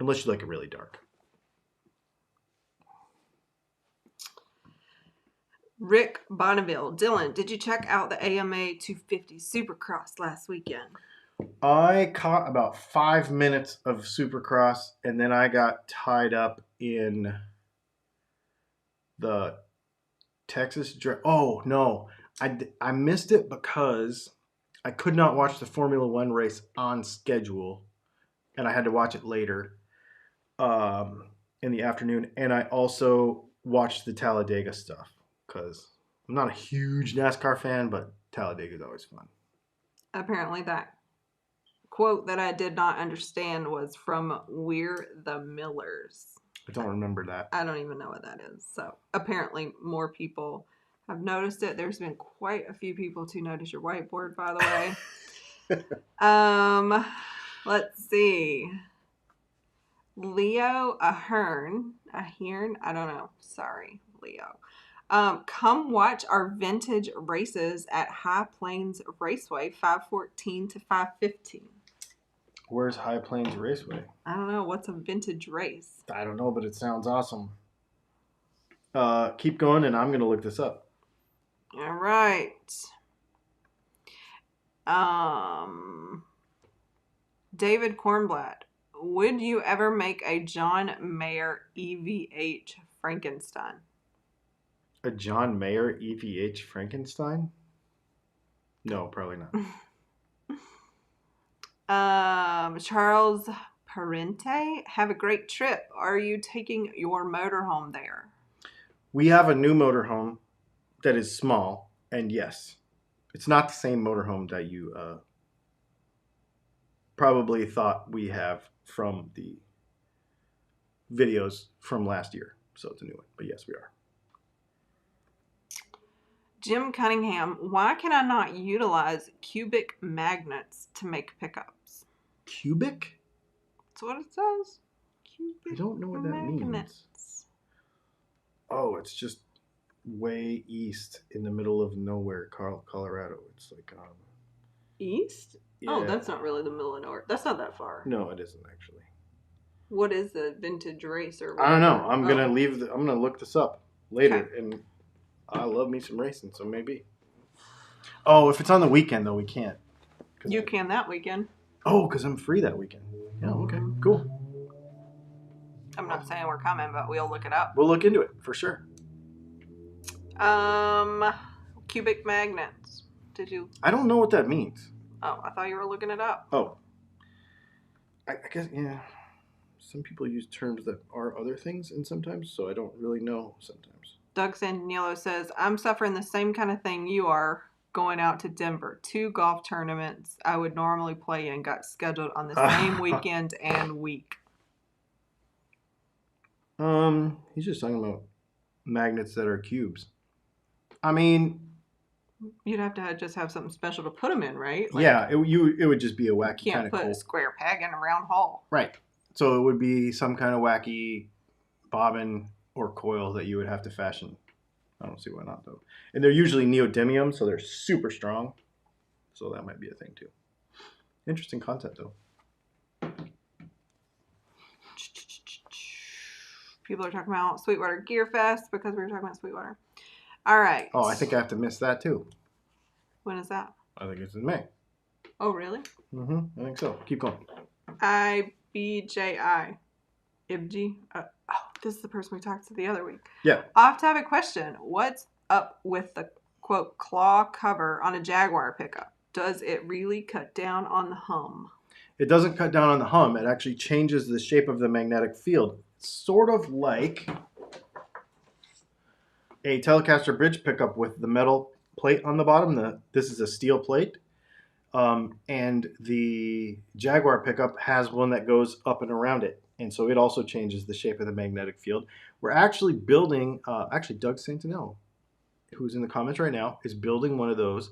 Unless you like it really dark. Rick Bonneville. Dylan, did you check out the AMA 250 Supercross last weekend? I caught about 5 minutes of Supercross, and then I got tied up in the Texas. Oh, no. I missed it because I could not watch the Formula One race on schedule, and I had to watch it later in the afternoon. And I also watched the Talladega stuff because I'm not a huge NASCAR fan, but Talladega is always fun. Apparently that quote that I did not understand was from We're the Millers. I don't remember that. I don't even know what that is. So apparently more people have noticed it. There's been quite a few people to notice your whiteboard, by the way. Let's see. Leo Ahern, I don't know. Sorry, Leo. Come watch our vintage races at High Plains Raceway, 514 to 515. Where's High Plains Raceway? I don't know. What's a vintage race? I don't know, but it sounds awesome. Keep going, and I'm going to look this up. All right. David Kornblatt. Would you ever make a John Mayer EVH Frankenstein? A John Mayer EVH Frankenstein? No, probably not. Charles Parente. Have a great trip. Are you taking your motorhome there? We have a new motorhome that is small, and yes, it's not the same motorhome that you probably thought we have from the videos from last year. So it's a new one, but yes, we are. Jim Cunningham, why can I not utilize cubic magnets to make pickups? Cubic? That's what it says. Cubic I don't know what that means. Oh, it's just way east in the middle of nowhere, Colorado. It's like east? Yeah. Oh, that's not really the middle of nowhere. That's not that far. No, it isn't actually. What is the vintage race or whatever? I don't know. I'm gonna look this up later, okay. And I love me some racing, so maybe. Oh, if it's on the weekend though, we can't. You can that weekend. Oh, because I'm free that weekend. Yeah, okay, cool. I'm not saying we're coming, but we'll look it up. We'll look into it for sure. Cubic magnets. Did you? I don't know what that means. Oh, I thought you were looking it up. Oh. I guess, yeah. Some people use terms that are other things, and sometimes, so I don't really know sometimes. Doug Sandiniello says, I'm suffering the same kind of thing you are going out to Denver. 2 golf tournaments I would normally play in got scheduled on the same weekend and week. He's just talking about magnets that are cubes. I mean, you'd have to just have something special to put them in, right? Like, yeah, it would just be a wacky kind of cool. You can't put a square peg in a round hole. Right. So it would be some kind of wacky bobbin or coil that you would have to fashion. I don't see why not, though. And they're usually neodymium, so they're super strong. So that might be a thing, too. Interesting concept, though. People are talking about Sweetwater Gear Fest because we were talking about Sweetwater. All right. Oh, I think I have to miss that too. When is that? I think it's in May. Oh, really? I think so. Keep going. IBJI. IBG. This is the person we talked to the other week. Yeah. Off-topic question. What's up with the, quote, claw cover on a Jaguar pickup? Does it really cut down on the hum? It doesn't cut down on the hum. It actually changes the shape of the magnetic field. It's sort of like a Telecaster bridge pickup with the metal plate on the bottom. This is a steel plate. And the Jaguar pickup has one that goes up and around it. And so it also changes the shape of the magnetic field. We're actually building, Doug Santinello, who's in the comments right now, is building one of those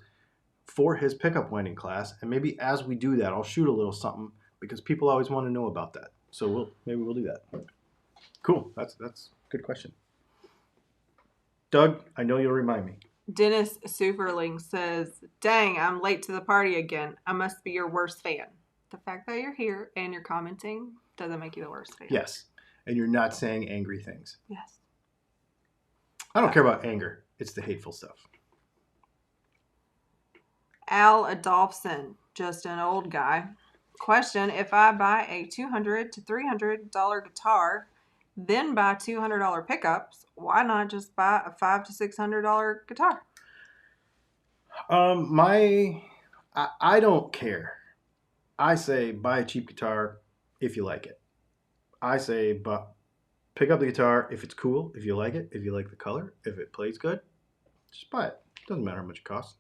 for his pickup winding class. And maybe as we do that, I'll shoot a little something because people always want to know about that. So maybe we'll do that. Cool. That's a good question. Doug, I know you'll remind me. Dennis Superling says, dang, I'm late to the party again. I must be your worst fan. The fact that you're here and you're commenting doesn't make you the worst fan. Yes. And you're not saying angry things. Yes. I don't care about anger. It's the hateful stuff. Al Adolphson, just an old guy. Question, if I buy a $200 to $300 guitar, then buy $200 pickups, why not just buy a $500 to $600 guitar? I don't care. I say buy a cheap guitar if you like it. I say but pick up the guitar if it's cool, if you like it, if you like the color, if it plays good, just buy it. Doesn't matter how much it costs.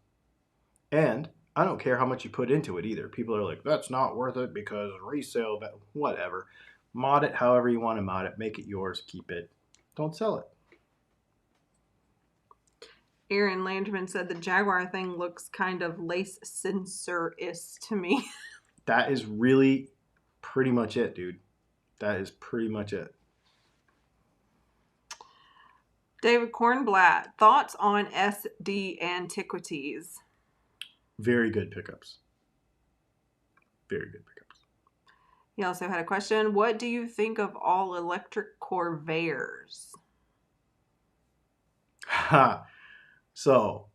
And I don't care how much you put into it either. People are like, that's not worth it because resale, whatever. Mod it however you want to mod it. Make it yours. Keep it. Don't sell it. Aaron Landman said the Jaguar thing looks kind of lace sensor-ist to me. That is really pretty much it, dude. That is pretty much it. David Kornblatt, thoughts on SD Antiquities? Very good pickups. Very good pickups. He also had a question. What do you think of all electric Corvairs? Ha. So,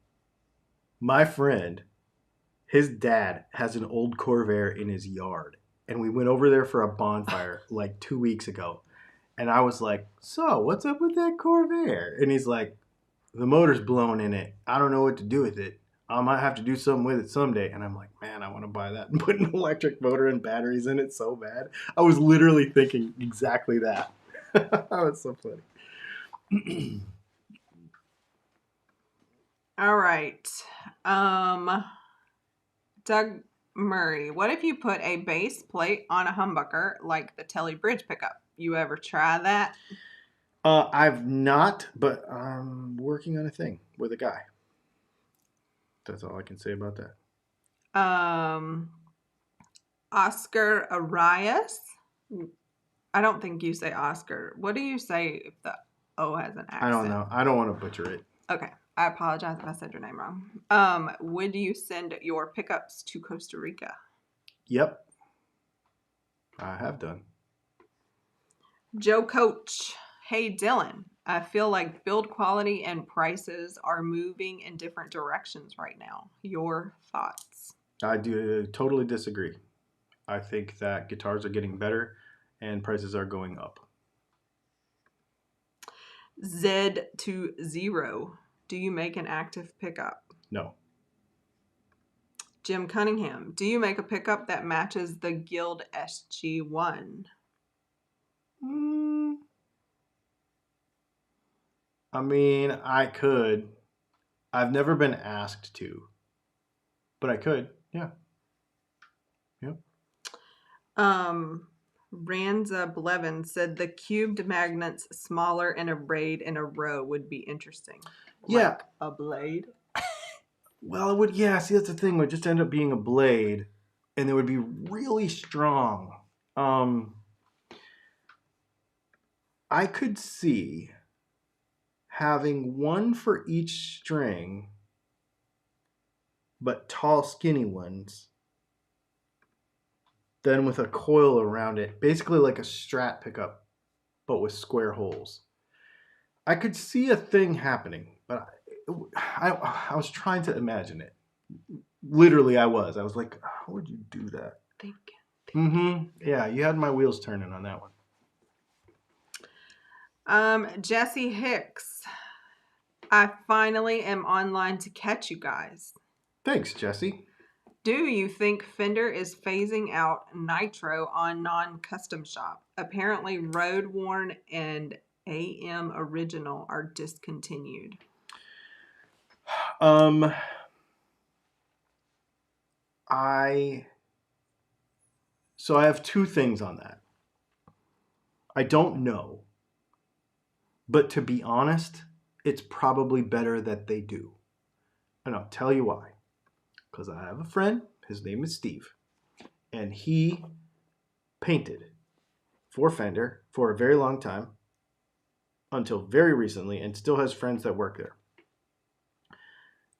my friend, his dad has an old Corvair in his yard. And we went over there for a bonfire like 2 weeks ago. And I was like, so, what's up with that Corvair? And he's like, the motor's blown in it. I don't know what to do with it. I might have to do something with it someday. And I'm like, man, I want to buy that and put an electric motor and batteries in it so bad. I was literally thinking exactly that. That's so funny. All right. Doug Murray, what if you put a base plate on a humbucker like the Telly Bridge pickup? You ever try that? I've not, but I'm working on a thing with a guy. That's all I can say about that. Oscar Arias. I don't think you say Oscar. What do you say if the O has an accent? I don't know. I don't want to butcher it. Okay. I apologize if I said your name wrong. Would you send your pickups to Costa Rica? Yep. I have done. Joe Coach. Hey, Dylan. I feel like build quality and prices are moving in different directions right now. Your thoughts? I do totally disagree. I think that guitars are getting better and prices are going up. Z to 0. Do you make an active pickup? No. Jim Cunningham. Do you make a pickup that matches the Guild SG1? I mean, I could. I've never been asked to. But I could. Yeah. Yep. Ranza Blevin said the cubed magnets smaller and a braid in a row would be interesting. Yeah. Like a blade? Well, it would, yeah, see, that's the thing. It would just end up being a blade, and it would be really strong. I could see having one for each string, but tall, skinny ones then with a coil around it, basically like a Strat pickup, but with square holes. I could see a thing happening, but I was trying to imagine it. Literally, I was. I was like, how would you do that? Think. Yeah, you had my wheels turning on that one. Jesse Hicks. I finally am online to catch you guys. Thanks, Jesse. Do you think Fender is phasing out nitro on non-custom shop? Apparently Road Worn and AM Original are discontinued. I have two things on that. I don't know. But to be honest, it's probably better that they do. And I'll tell you why. Because I have a friend, his name is Steve, and he painted for Fender for a very long time, until very recently, and still has friends that work there.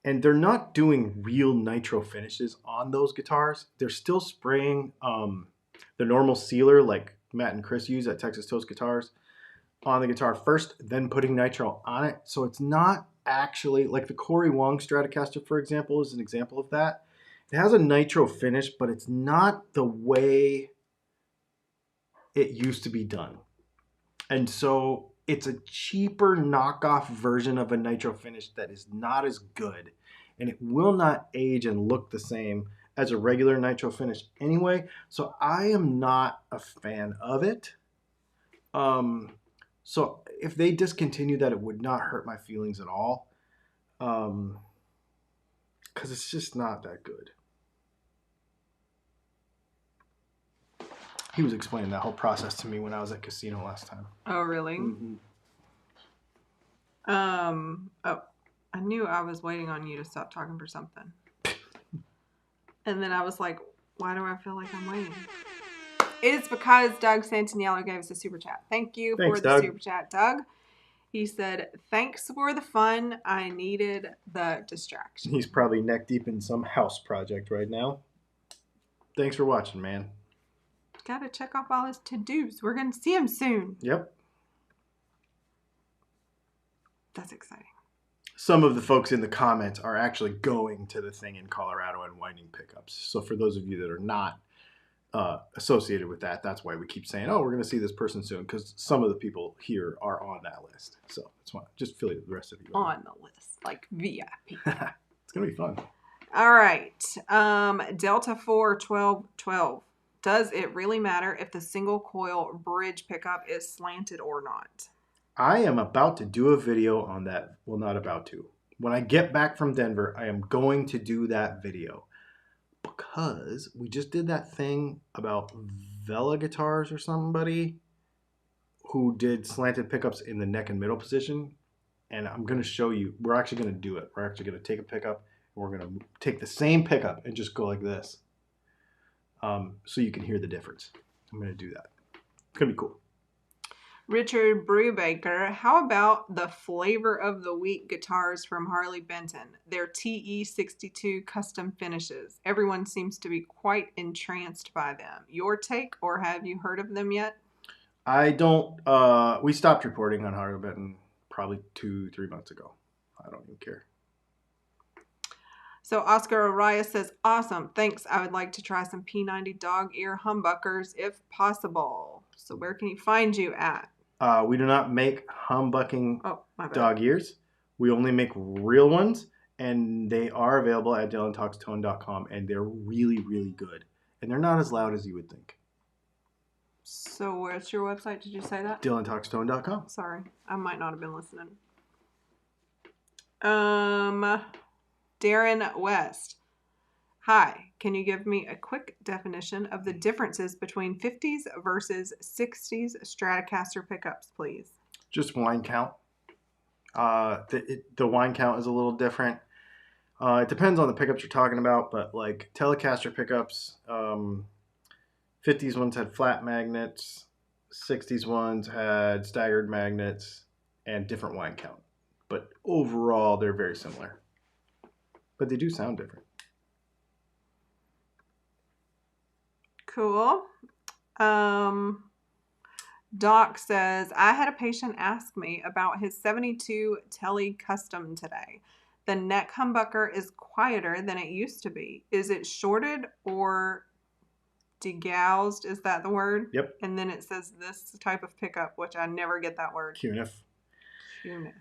And they're not doing real nitro finishes on those guitars. They're still spraying the normal sealer like Matt and Chris use at Texas Toast Guitars on the guitar first, then putting nitro on it. So it's not actually, like the Corey Wong Stratocaster, for example, is an example of that. It has a nitro finish, but it's not the way it used to be done. And so it's a cheaper knockoff version of a nitro finish that is not as good. And it will not age and look the same as a regular nitro finish anyway. So I am not a fan of it. So if they discontinue that, it would not hurt my feelings at all. Because it's just not that good. He was explaining that whole process to me when I was at Casino last time. Oh, really? Mm-hmm. I knew I was waiting on you to stop talking for something. And then I was like, why do I feel like I'm waiting? It's because Doug Santaniello gave us a super chat. Thank you for the super chat, Doug. He said, thanks for the fun. I needed the distraction. He's probably neck deep in some house project right now. Thanks for watching, man. Got to check off all his to-dos. We're going to see him soon. Yep. That's exciting. Some of the folks in the comments are actually going to the thing in Colorado and winding pickups. So for those of you that are not associated with that, that's why we keep saying, oh, we're going to see this person soon, because some of the people here are on that list. So that's why, just fill the rest of you on the list, like VIP. It's going to be fun. All right. Delta 4 1212. Does it really matter if the single coil bridge pickup is slanted or not? I am about to do a video on that. Well, not about to. When I get back from Denver, I am going to do that video. Because we just did that thing about Vela Guitars or somebody who did slanted pickups in the neck and middle position. And I'm going to show you. We're actually going to do it. We're actually going to take a pickup. And we're going to take the same pickup and just go like this. So you can hear the difference. I'm going to do that. It's going to be cool. Richard Brubaker, how about the flavor of the week guitars from Harley Benton? Their TE62 custom finishes. Everyone seems to be quite entranced by them. Your take, or have you heard of them yet? I don't. We stopped reporting on Harley Benton probably 2-3 months ago. I don't even care. So Oscar Araya says, awesome. Thanks. I would like to try some P90 dog ear humbuckers if possible. So where can he find you at? We do not make humbucking dog ears. We only make real ones, and they are available at DylanTalksTone.com, and they're really, really good. And they're not as loud as you would think. So what's your website? Did you say that? DylanTalksTone.com. Sorry, I might not have been listening. Darren West. Hi, can you give me a quick definition of the differences between 50s versus 60s Stratocaster pickups, please? Just whine count. The whine count is a little different. It depends on the pickups you're talking about, but like Telecaster pickups, 50s ones had flat magnets, 60s ones had staggered magnets, and different whine count. But overall, they're very similar. But they do sound different. Cool. Doc says, I had a patient ask me about his 72 Tele Custom today. The neck humbucker is quieter than it used to be. Is it shorted or degoused? Is that the word? Yep. And then it says this type of pickup, which I never get that word. QNF. QNF.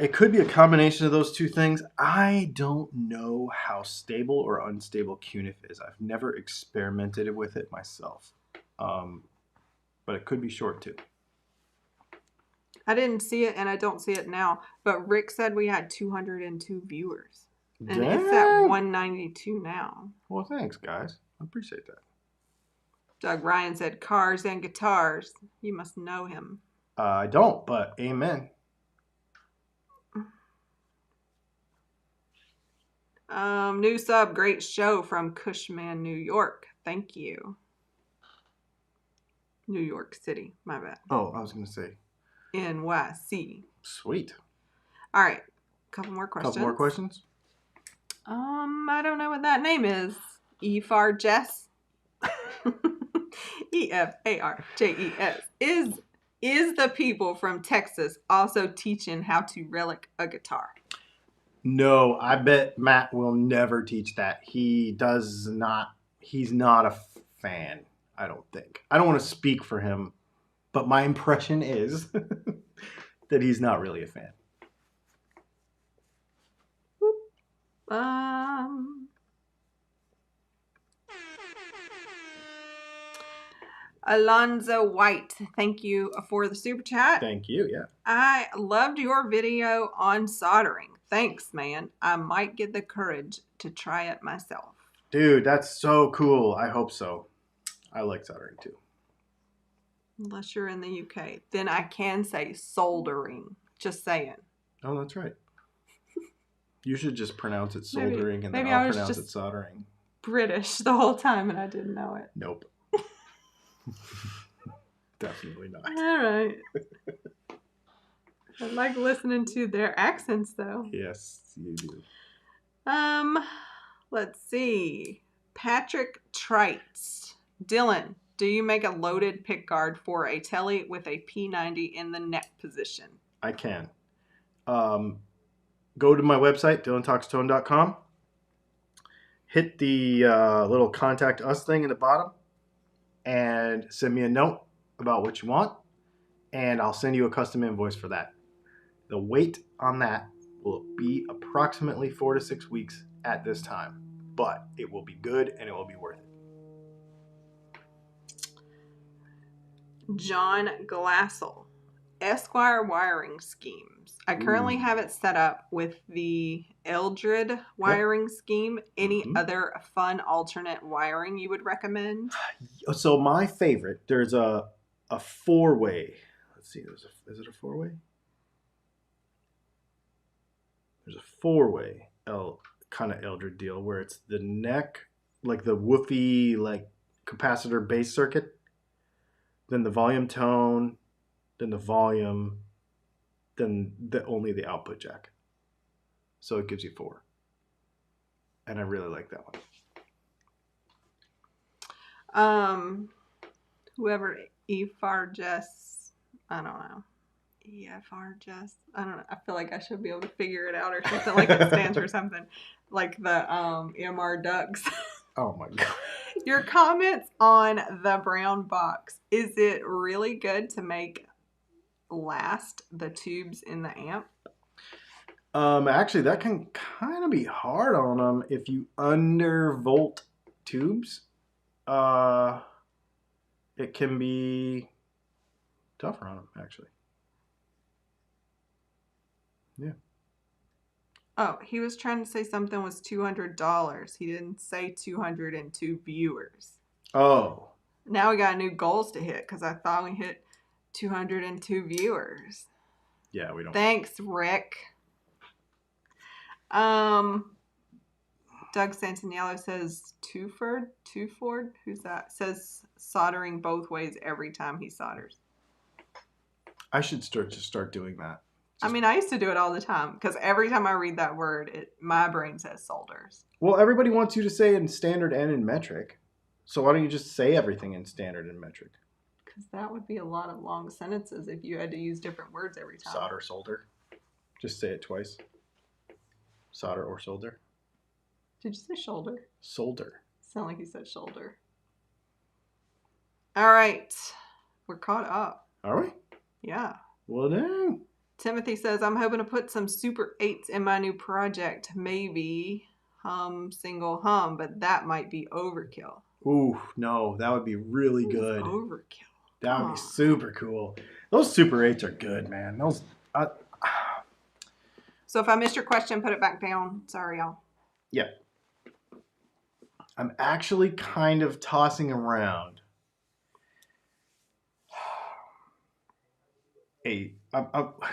It could be a combination of those two things. I don't know how stable or unstable QNF is. I've never experimented with it myself. But it could be short too. I didn't see it and I don't see it now. But Rick said we had 202 viewers. And it's at 192 now. Well, thanks, guys. I appreciate that. Doug Ryan said, cars and guitars. You must know him. I don't, but amen. New sub, great show from Cushman, New York. Thank you. New York City, my bad. Oh, I was going to say. NYC. Sweet. All right. Couple more questions. Couple more questions? I don't know what that name is. Efar Jess. EFARJES. Is the people from Texas also teaching how to relic a guitar? No, I bet Matt will never teach that. He's not a fan, I don't think. I don't want to speak for him, but my impression is that he's not really a fan. Alonzo White, thank you for the super chat. Thank you, yeah. I loved your video on soldering. Thanks, man. I might get the courage to try it myself. Dude, that's so cool. I hope so. I like soldering too. Unless you're in the UK. Then I can say soldering. Just saying. Oh, that's right. You should just pronounce it soldering and then maybe I'll pronounce it soldering. British the whole time and I didn't know it. Nope. Definitely not. All right. I like listening to their accents though. Yes, you do. Let's see. Patrick Trites. Dylan, do you make a loaded pick guard for a Tele with a P90 in the neck position? I can. Go to my website, dylantalkstone.com. Hit the little contact us thing in the bottom and send me a note about what you want, and I'll send you a custom invoice for that. The wait on that will be approximately 4 to 6 weeks at this time, but it will be good and it will be worth it. John Glassell. Esquire wiring schemes. I currently have it set up with the Eldred wiring scheme. Any other fun alternate wiring you would recommend? So my favorite, there's a 4-way. Let's see, is it a 4-way? There's a 4-way kind of Eldred deal where it's the neck, like the woofy like capacitor base circuit, then the volume tone, then the volume, then only the output jack. So it gives you 4. And I really like that one. Whoever EFR Jess, I don't know. EFR Jess, I don't know. I feel like I should be able to figure it out or something, like it stands for something. Like the MR Ducks. Oh my God. Your comments on the brown box. Is it really good to make last the tubes in the amp? Actually, that can kind of be hard on them if you undervolt tubes. It can be tougher on them, actually. Yeah. Oh, he was trying to say something was $200. He didn't say 202 viewers. Oh. Now we got new goals to hit because I thought we hit 202 viewers. Yeah, we don't. Thanks, Rick. Doug Santaniello says Tuford? Who's that? Says soldering both ways every time he solders. I should start doing that. I mean, I used to do it all the time because every time I read that word, my brain says solders. Well, everybody wants you to say in standard and in metric. So why don't you just say everything in standard and metric? Because that would be a lot of long sentences if you had to use different words every time. Solder, solder. Just say it twice. Solder or solder. Did you say shoulder? Solder. Sound like you said shoulder. All right. We're caught up. Are we? Yeah. Well, dang. Timothy says, I'm hoping to put some Super 8s in my new project. Maybe single hum, but that might be overkill. Ooh, no, that would be really good. Overkill. That would be super cool. Those Super 8s are good, man. Those. So if I missed your question, put it back down. Sorry, y'all. Yeah. I'm actually kind of tossing around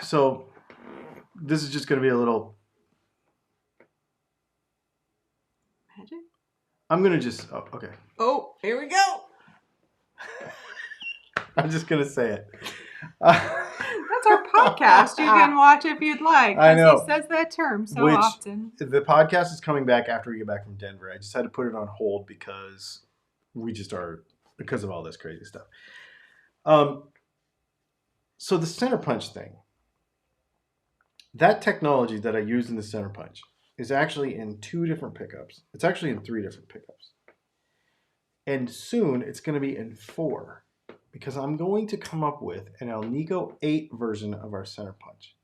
so this is just going to be a little magic. I'm going to just okay. Oh, here we go. I'm just going to say it. That's our podcast. You can watch if you'd like. I know. He says that term so often. The podcast is coming back after we get back from Denver. I just had to put it on hold because because of all this crazy stuff. So the center punch thing, that technology that I use in the center punch is actually in 2 different pickups. It's actually in 3 different pickups. And soon it's going to be in 4 because I'm going to come up with an Alnico 8 version of our center punch.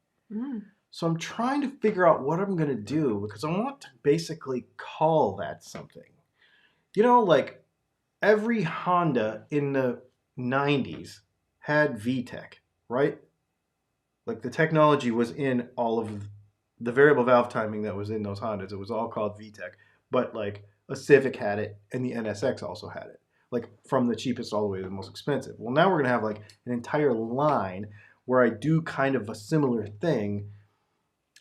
So I'm trying to figure out what I'm going to do because I want to basically call that something. You know, like every Honda in the 90s had VTEC, right? Like the technology was in all of the variable valve timing that was in those Hondas. It was all called VTEC. But like a Civic had it and the NSX also had it. Like from the cheapest all the way to the most expensive. Well, now we're going to have like an entire line where I do kind of a similar thing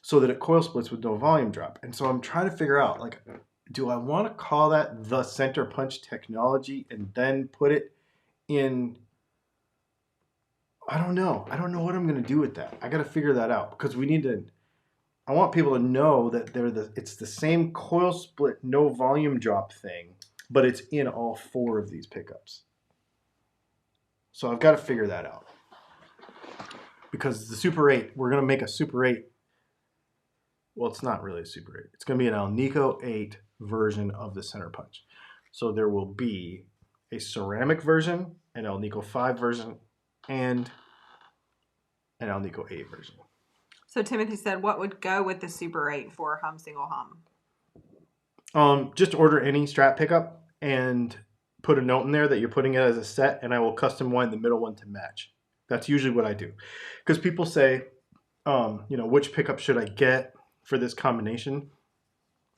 so that it coil splits with no volume drop. And so I'm trying to figure out, like, do I want to call that the center punch technology and then put it in? I don't know. I don't know what I'm going to do with that. I got to figure that out because I want people to know that it's the same coil split, no volume drop thing, but it's in all 4 of these pickups. So I've got to figure that out. Because the Super 8, we're going to make a Super 8. Well, it's not really a Super 8. It's going to be an Alnico 8 version of the center punch. So there will be a ceramic version, an Alnico 5 version, and an Alnico 8 version. So Timothy said, what would go with the Super 8 for hum single hum? Just order any Strat pickup and put a note in there that you're putting it as a set, and I will custom wind the middle one to match. That's usually what I do. Because people say, which pickup should I get for this combination?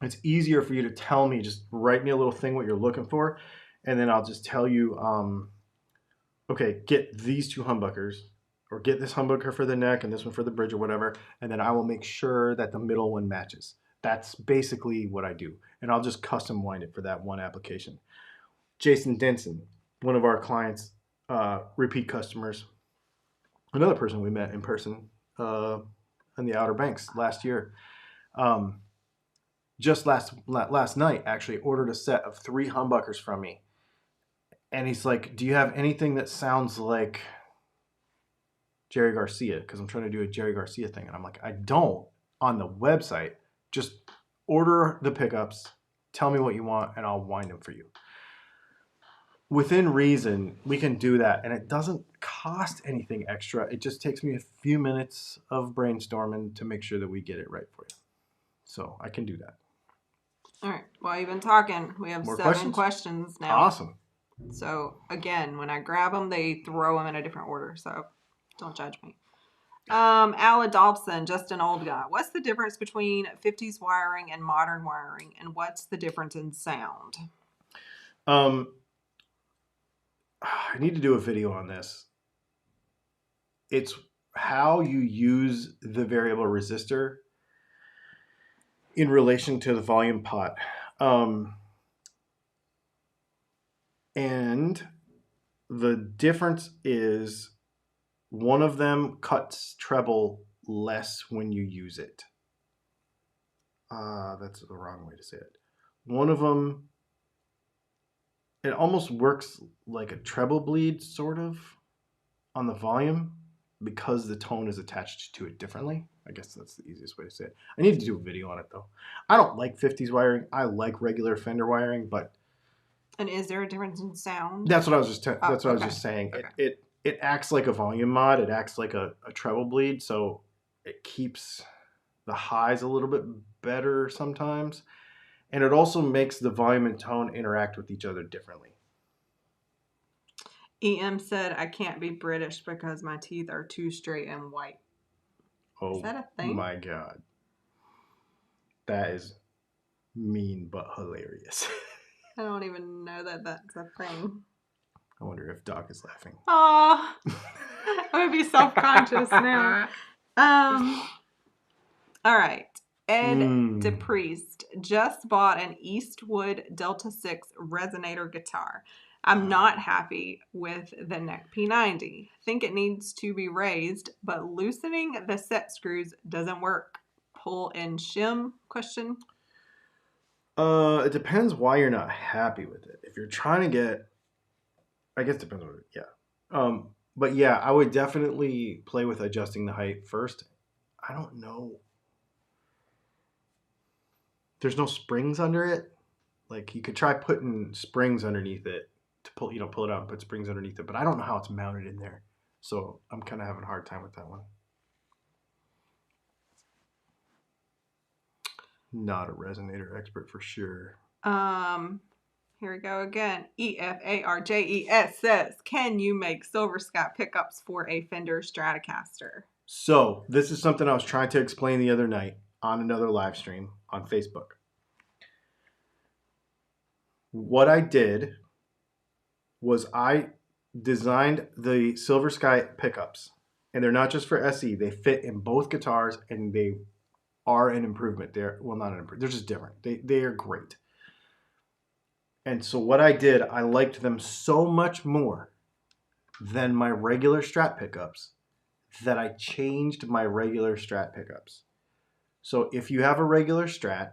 It's easier for you to tell me, just write me a little thing what you're looking for, and then I'll just tell you, okay, get these 2 humbuckers, or get this humbucker for the neck and this one for the bridge or whatever, and then I will make sure that the middle one matches. That's basically what I do, and I'll just custom wind it for that one application. Jason Denson, one of our clients, repeat customers, another person we met in person in the Outer Banks last year, just last night actually ordered a set of 3 humbuckers from me, and he's like, do you have anything that sounds like Jerry Garcia? Because I'm trying to do a Jerry Garcia thing, and I'm like, I don't on the website. Just order the pickups, tell me what you want, and I'll wind them for you. Within reason, we can do that, and it doesn't cost anything extra. It just takes me a few minutes of brainstorming to make sure that we get it right for you. So I can do that. All right. While you've been talking, we have More 7 questions now. Awesome. So again, when I grab them, they throw them in a different order. So don't judge me. Al Dobson, just an old guy. What's the difference between 50s wiring and modern wiring, and what's the difference in sound? I need to do a video on this. It's how you use the variable resistor in relation to the volume pot. And the difference is one of them cuts treble less when you use it. That's the wrong way to say it. One of them, it almost works like a treble bleed, sort of, on the volume because the tone is attached to it differently. I guess that's the easiest way to say it. I need to do a video on it, though. I don't like 50s wiring. I like regular Fender wiring, but... And is there a difference in sound? That's what I was just I was just saying. Okay. It acts like a volume mod. It acts like a treble bleed, so it keeps the highs a little bit better sometimes. And it also makes the volume and tone interact with each other differently. EM said, I can't be British because my teeth are too straight and white. Oh, is that a thing? My God. That is mean but hilarious. I don't even know that that's a thing. I wonder if Doc is laughing. Oh, I'm going to be self-conscious now. All right. Ed DePriest just bought an Eastwood Delta 6 resonator guitar. I'm not happy with the neck P90. Think it needs to be raised, but loosening the set screws doesn't work. Pull in shim? Question. It depends why you're not happy with it. If you're trying to get, I guess it depends on it. Yeah. But yeah, I would definitely play with adjusting the height first. I don't know. There's no springs under it. Like you could try putting springs underneath it to pull it out and put springs underneath it. But I don't know how it's mounted in there. So I'm kind of having a hard time with that one. Not a resonator expert for sure. Here we go again. EFARJES says, can you make Silver Sky pickups for a Fender Stratocaster? So this is something I was trying to explain the other night on another live stream on Facebook. What I did was I designed the Silver Sky pickups, and they're not just for SE. They fit in both guitars, and they are an improvement. They're not an improvement. They're just different. They are great. And so what I did, I liked them so much more than my regular Strat pickups that I changed my regular Strat pickups. So if you have a regular Strat,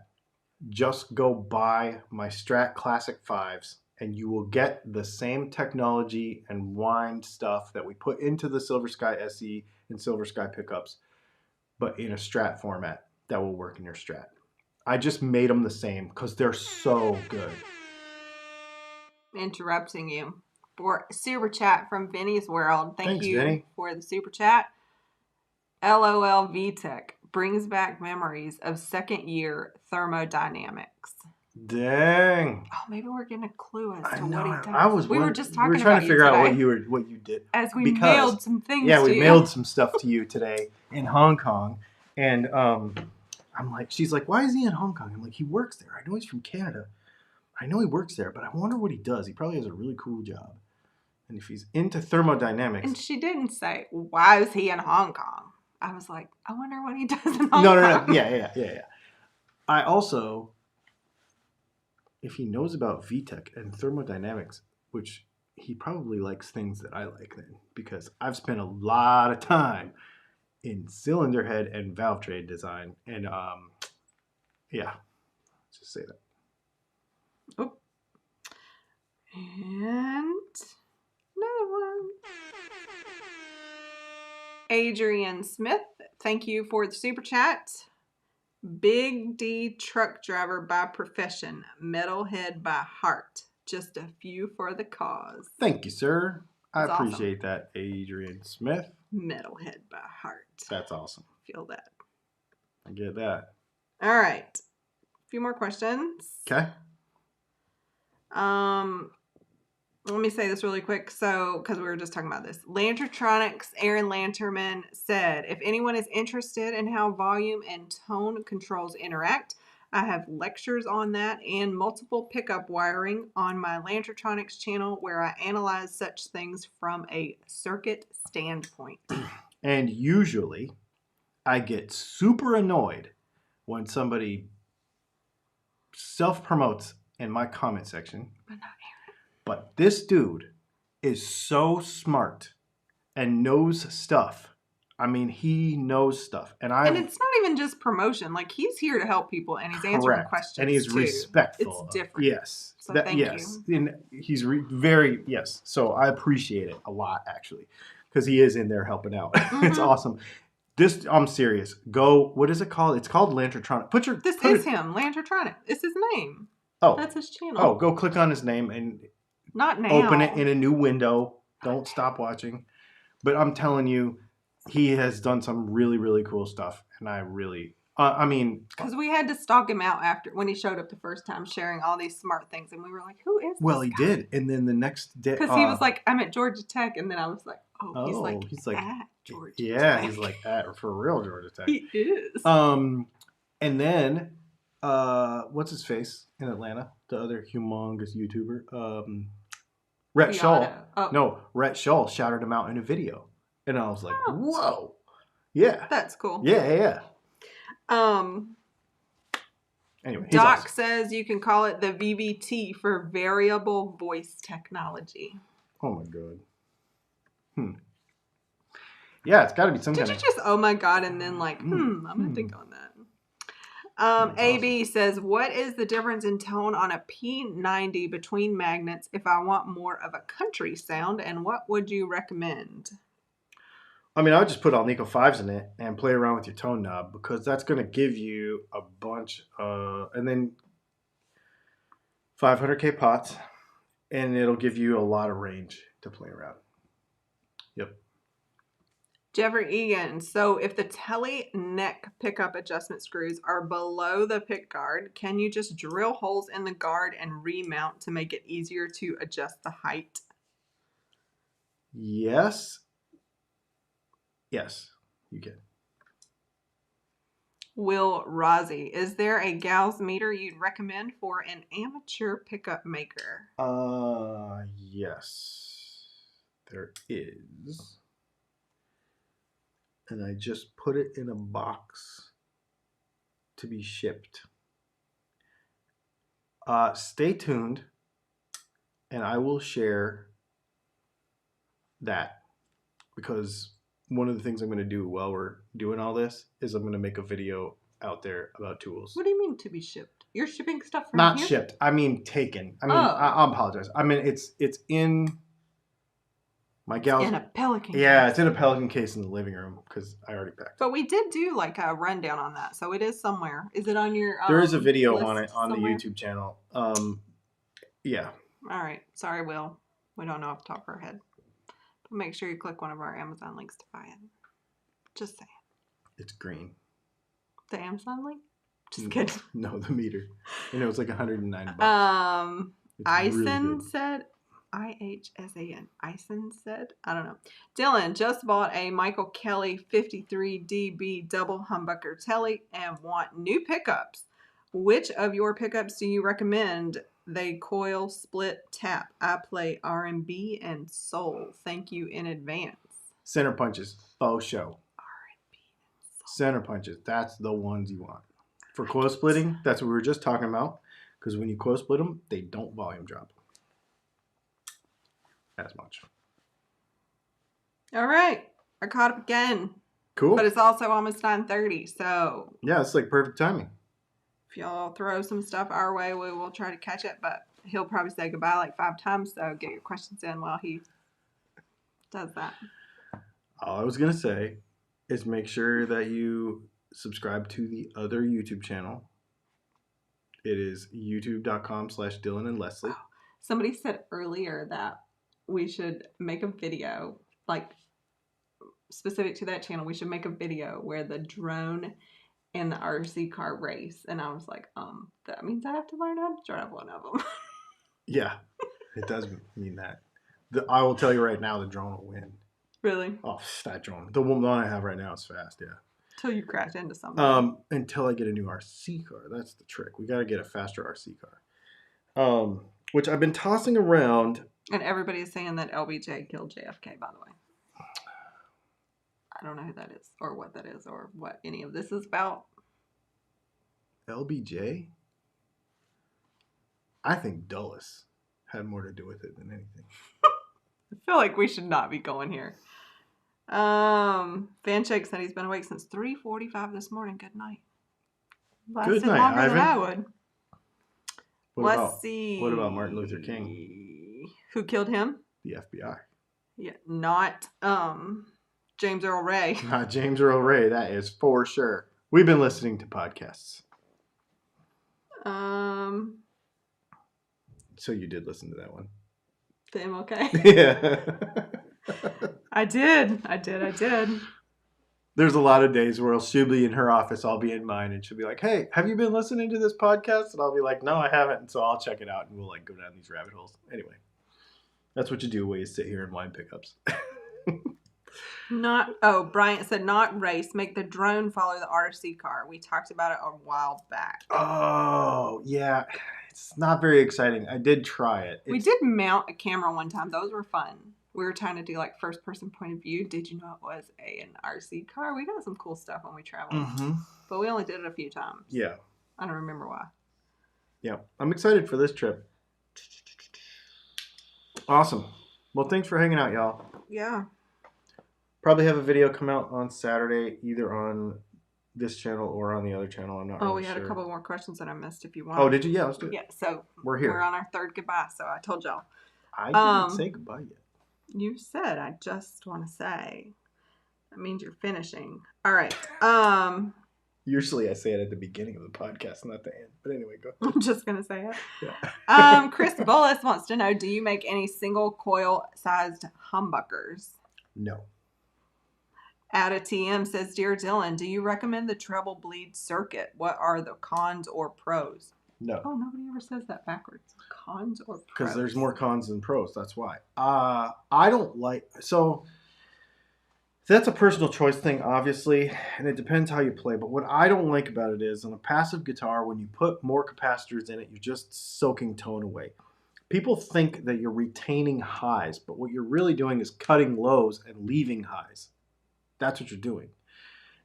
just go buy my Strat Classic 5s and you will get the same technology and wind stuff that we put into the Silver Sky SE and Silver Sky pickups, but in a Strat format that will work in your Strat. I just made them the same because they're so good. Interrupting you for super chat from Vinny's World. Thanks, you, Vinny, for the super chat. LOL VTech brings back memories of second year thermodynamics. Dang. Oh, maybe we're getting a clue as to what he does. We were just talking trying about to figure out what you did. As we mailed some things to you. Yeah, we mailed some stuff to you today in Hong Kong. And I'm like, she's like, why is he in Hong Kong? I'm like, he works there. I know he's from Canada. I know he works there, but I wonder what he does. He probably has a really cool job. And if he's into thermodynamics. And she didn't say, why is he in Hong Kong? I was like, I wonder what he does in Hong Kong. No. Yeah. I also, if he knows about VTech and thermodynamics, which he probably likes things that I like then, because I've spent a lot of time in cylinder head and valve tray design. And yeah, just say that. Oh. And another one. Adrian Smith, thank you for the super chat. Big D truck driver by profession, metalhead by heart. Just a few for the cause. Thank you, sir. That's I appreciate that, Adrian Smith. Metalhead by heart. That's awesome. Feel that. I get that. All right. A few more questions. Okay. Let me say this really quick. So, because we were just talking about this. Lantertronics Aaron Lanterman said, if anyone is interested in how volume and tone controls interact, I have lectures on that and multiple pickup wiring on my Lantertronics channel where I analyze such things from a circuit standpoint. And usually, I get super annoyed when somebody self-promotes in my comment section. But not Aaron. But this dude is so smart and knows stuff. I mean, he knows stuff. And it's not even just promotion. Like, he's here to help people, and he's answering Correct. questions, And he's too. respectful. It's different. Yes. So thank yes. you. And he's very, yes. So I appreciate it a lot, actually, because he is in there helping out. It's awesome. I'm serious. Go, what is it called? It's called Lantertronic. This is him, Lantertronic. It's his name. Oh. That's his channel. Oh, go click on his name and not now. Open it in a new window. Don't stop watching. But I'm telling you, he has done some really, really cool stuff. And I really, because we had to stalk him out after when he showed up the first time, sharing all these smart things, and we were like, "Who is?" Well, this he guy? did, and then the next day, because he was like, "I'm at Georgia Tech," and then I was like, "Oh, he's like at Georgia Tech." Yeah, he's like at for real Georgia Tech. He is. And then, what's his face in Atlanta? The other humongous YouTuber, Rhett Shull. Oh. No, Rhett Shull shouted him out in a video, and I was like, "Whoa, yeah, that's cool." Yeah. Anyway, Doc awesome. Says you can call it the VVT for variable voice technology. Oh my god. Yeah, it's got to be some kind of... Did you just, oh my god, and then like, I'm going to think on that. AB awesome. Says, what is the difference in tone on a P90 between magnets if I want more of a country sound, and what would you recommend? I mean, I would just put Alnico 5s in it and play around with your tone knob, because that's going to give you a bunch, and then 500K pots, and it'll give you a lot of range to play around. Yep. Jeffrey Egan. So if the tele neck pickup adjustment screws are below the pick guard, can you just drill holes in the guard and remount to make it easier to adjust the height? Yes. Yes, you can. Will Rozzi, is there a Gauss meter you'd recommend for an amateur pickup maker? Yes, there is. And I just put it in a box to be shipped. Stay tuned, and I will share that, because one of the things I'm going to do while we're doing all this is I'm going to make a video out there about tools. What do you mean to be shipped? You're shipping stuff from Not here? shipped. I mean taken. I mean, I apologize. I mean, it's in my gal's... in a Pelican case. Yeah, it's in a Pelican case in the living room because I already packed it. But we did do like a rundown on that, so it is somewhere. Is it on your there is a video list on it on somewhere? the YouTube channel. Yeah. All right. Sorry, Will. We don't know off the top of our head. But make sure you click one of our Amazon links to buy it. Just saying. It's green. The Amazon link? Just kidding. No, the meter. You know, it's like $109. Ison really said, IHSAN. Ison said, I don't know. Dylan just bought a Michael Kelly 53DB double humbucker telly and want new pickups. Which of your pickups do you recommend? They coil, split, tap. I play R&B and soul. Thank you in advance. Center punches, faux show. R&B and soul. Center punches, that's the ones you want. For coil splitting, that's what we were just talking about. Because when you coil split them, they don't volume drop as much. All right. I caught up again. Cool. But it's also almost 9:30, so... Yeah, it's like perfect timing. If y'all throw some stuff our way, we will try to catch it, but he'll probably say goodbye like 5 times, so get your questions in while he does that. All I was going to say is make sure that you subscribe to the other YouTube channel. It is youtube.com/Dylan and Leslie. Oh, somebody said earlier that we should make a video, like specific to that channel, we should make a video where the drone and the RC car race. And I was like, that means I have to learn how to drive one of them. Yeah, it does mean that. I will tell you right now, the drone will win. Really? Oh, that drone. The one I have right now is fast, yeah. Until you crash into something. Until I get a new RC car. That's the trick. We got to get a faster RC car. Which I've been tossing around. And everybody is saying that LBJ killed JFK, by the way. I don't know who that is, or what that is, or what any of this is about. LBJ? I think Dulles had more to do with it than anything. I feel like we should not be going here. Fanshake said he's been awake since 3:45 this morning. Good night. Good Lasted night, longer Ivan. than I would. What See. What about Martin Luther King? Who killed him? The FBI. Yeah, not James Earl Ray. Not James Earl Ray, that is for sure. We've been listening to podcasts. So you did listen to that one. The MLK? Yeah. I did. There's a lot of days where she'll be in her office, I'll be in mine, and she'll be like, hey, have you been listening to this podcast? And I'll be like, no, I haven't. And so I'll check it out and we'll like go down these rabbit holes. Anyway, that's what you do while you sit here in wine pickups. Bryant said not race. Make the drone follow the RC car. We talked about it a while back. Oh, yeah. It's not very exciting. I did try it. We did mount a camera one time. Those were fun. We were trying to do like first person point of view. Did you know it was an RC car? We got some cool stuff when we traveled. Mm-hmm. But we only did it a few times. Yeah. I don't remember why. Yeah. I'm excited for this trip. Awesome. Well, thanks for hanging out, y'all. Yeah. Probably have a video come out on Saturday, either on this channel or on the other channel. I'm not really sure. We had a couple more questions that I missed if you want. Oh, did you? Yeah, let's do it. Yeah, so we're here. We're on our third goodbye, so I told y'all. I didn't say goodbye yet. You said, I just want to say. That means you're finishing. All right. Usually I say it at the beginning of the podcast, not the end. But anyway, go ahead. I'm just going to say it. Yeah. Chris Bullis wants to know, do you make any single coil-sized humbuckers? No. Ada TM says, Dear Dylan, do you recommend the treble bleed circuit? What are the cons or pros? No. Oh, nobody ever says that backwards. Cons or pros? Because there's more cons than pros. That's why. I don't like... So, that's a personal choice thing, obviously. And it depends how you play. But what I don't like about it is, on a passive guitar, when you put more capacitors in it, you're just soaking tone away. People think that you're retaining highs. But what you're really doing is cutting lows and leaving highs. That's what you're doing.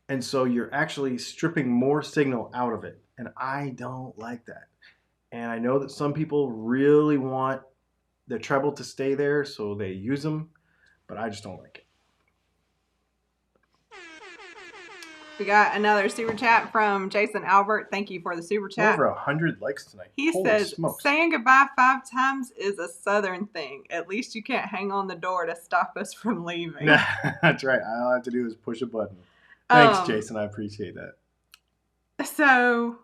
And so you're actually stripping more signal out of it. And I don't like that. And I know that some people really want the treble to stay there, so they use them. But I just don't like it. We got another super chat from Jason Albert. Thank you for the super chat. Over 100 likes tonight. He Holy says, smokes. Saying goodbye 5 times is a Southern thing. At least you can't hang on the door to stop us from leaving. That's right. All I have to do is push a button. Thanks, Jason. I appreciate that. So,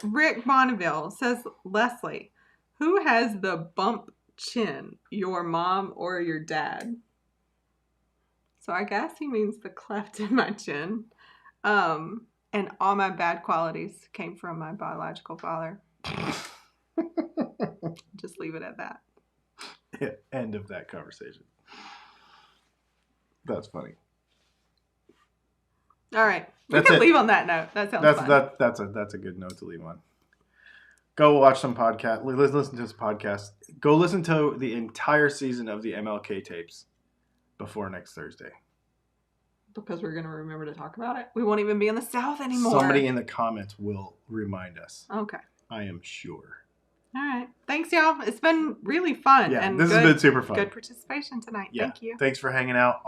Rick Bonneville says, Leslie, who has the bump chin, your mom or your dad? So I guess he means the cleft in my chin. And all my bad qualities came from my biological father. Just leave it at that. Yeah, end of that conversation. That's funny. All right. We can leave on that note. That sounds fun. That's a good note to leave on. Go watch some podcast. Listen to this podcast. Go listen to the entire season of the MLK tapes before next Thursday. Because we're going to remember to talk about it? We won't even be in the South anymore. Somebody in the comments will remind us. Okay. I am sure. All right. Thanks, y'all. It's been really fun. Yeah, and this has been super fun. Good participation tonight. Yeah. Thank you. Thanks for hanging out.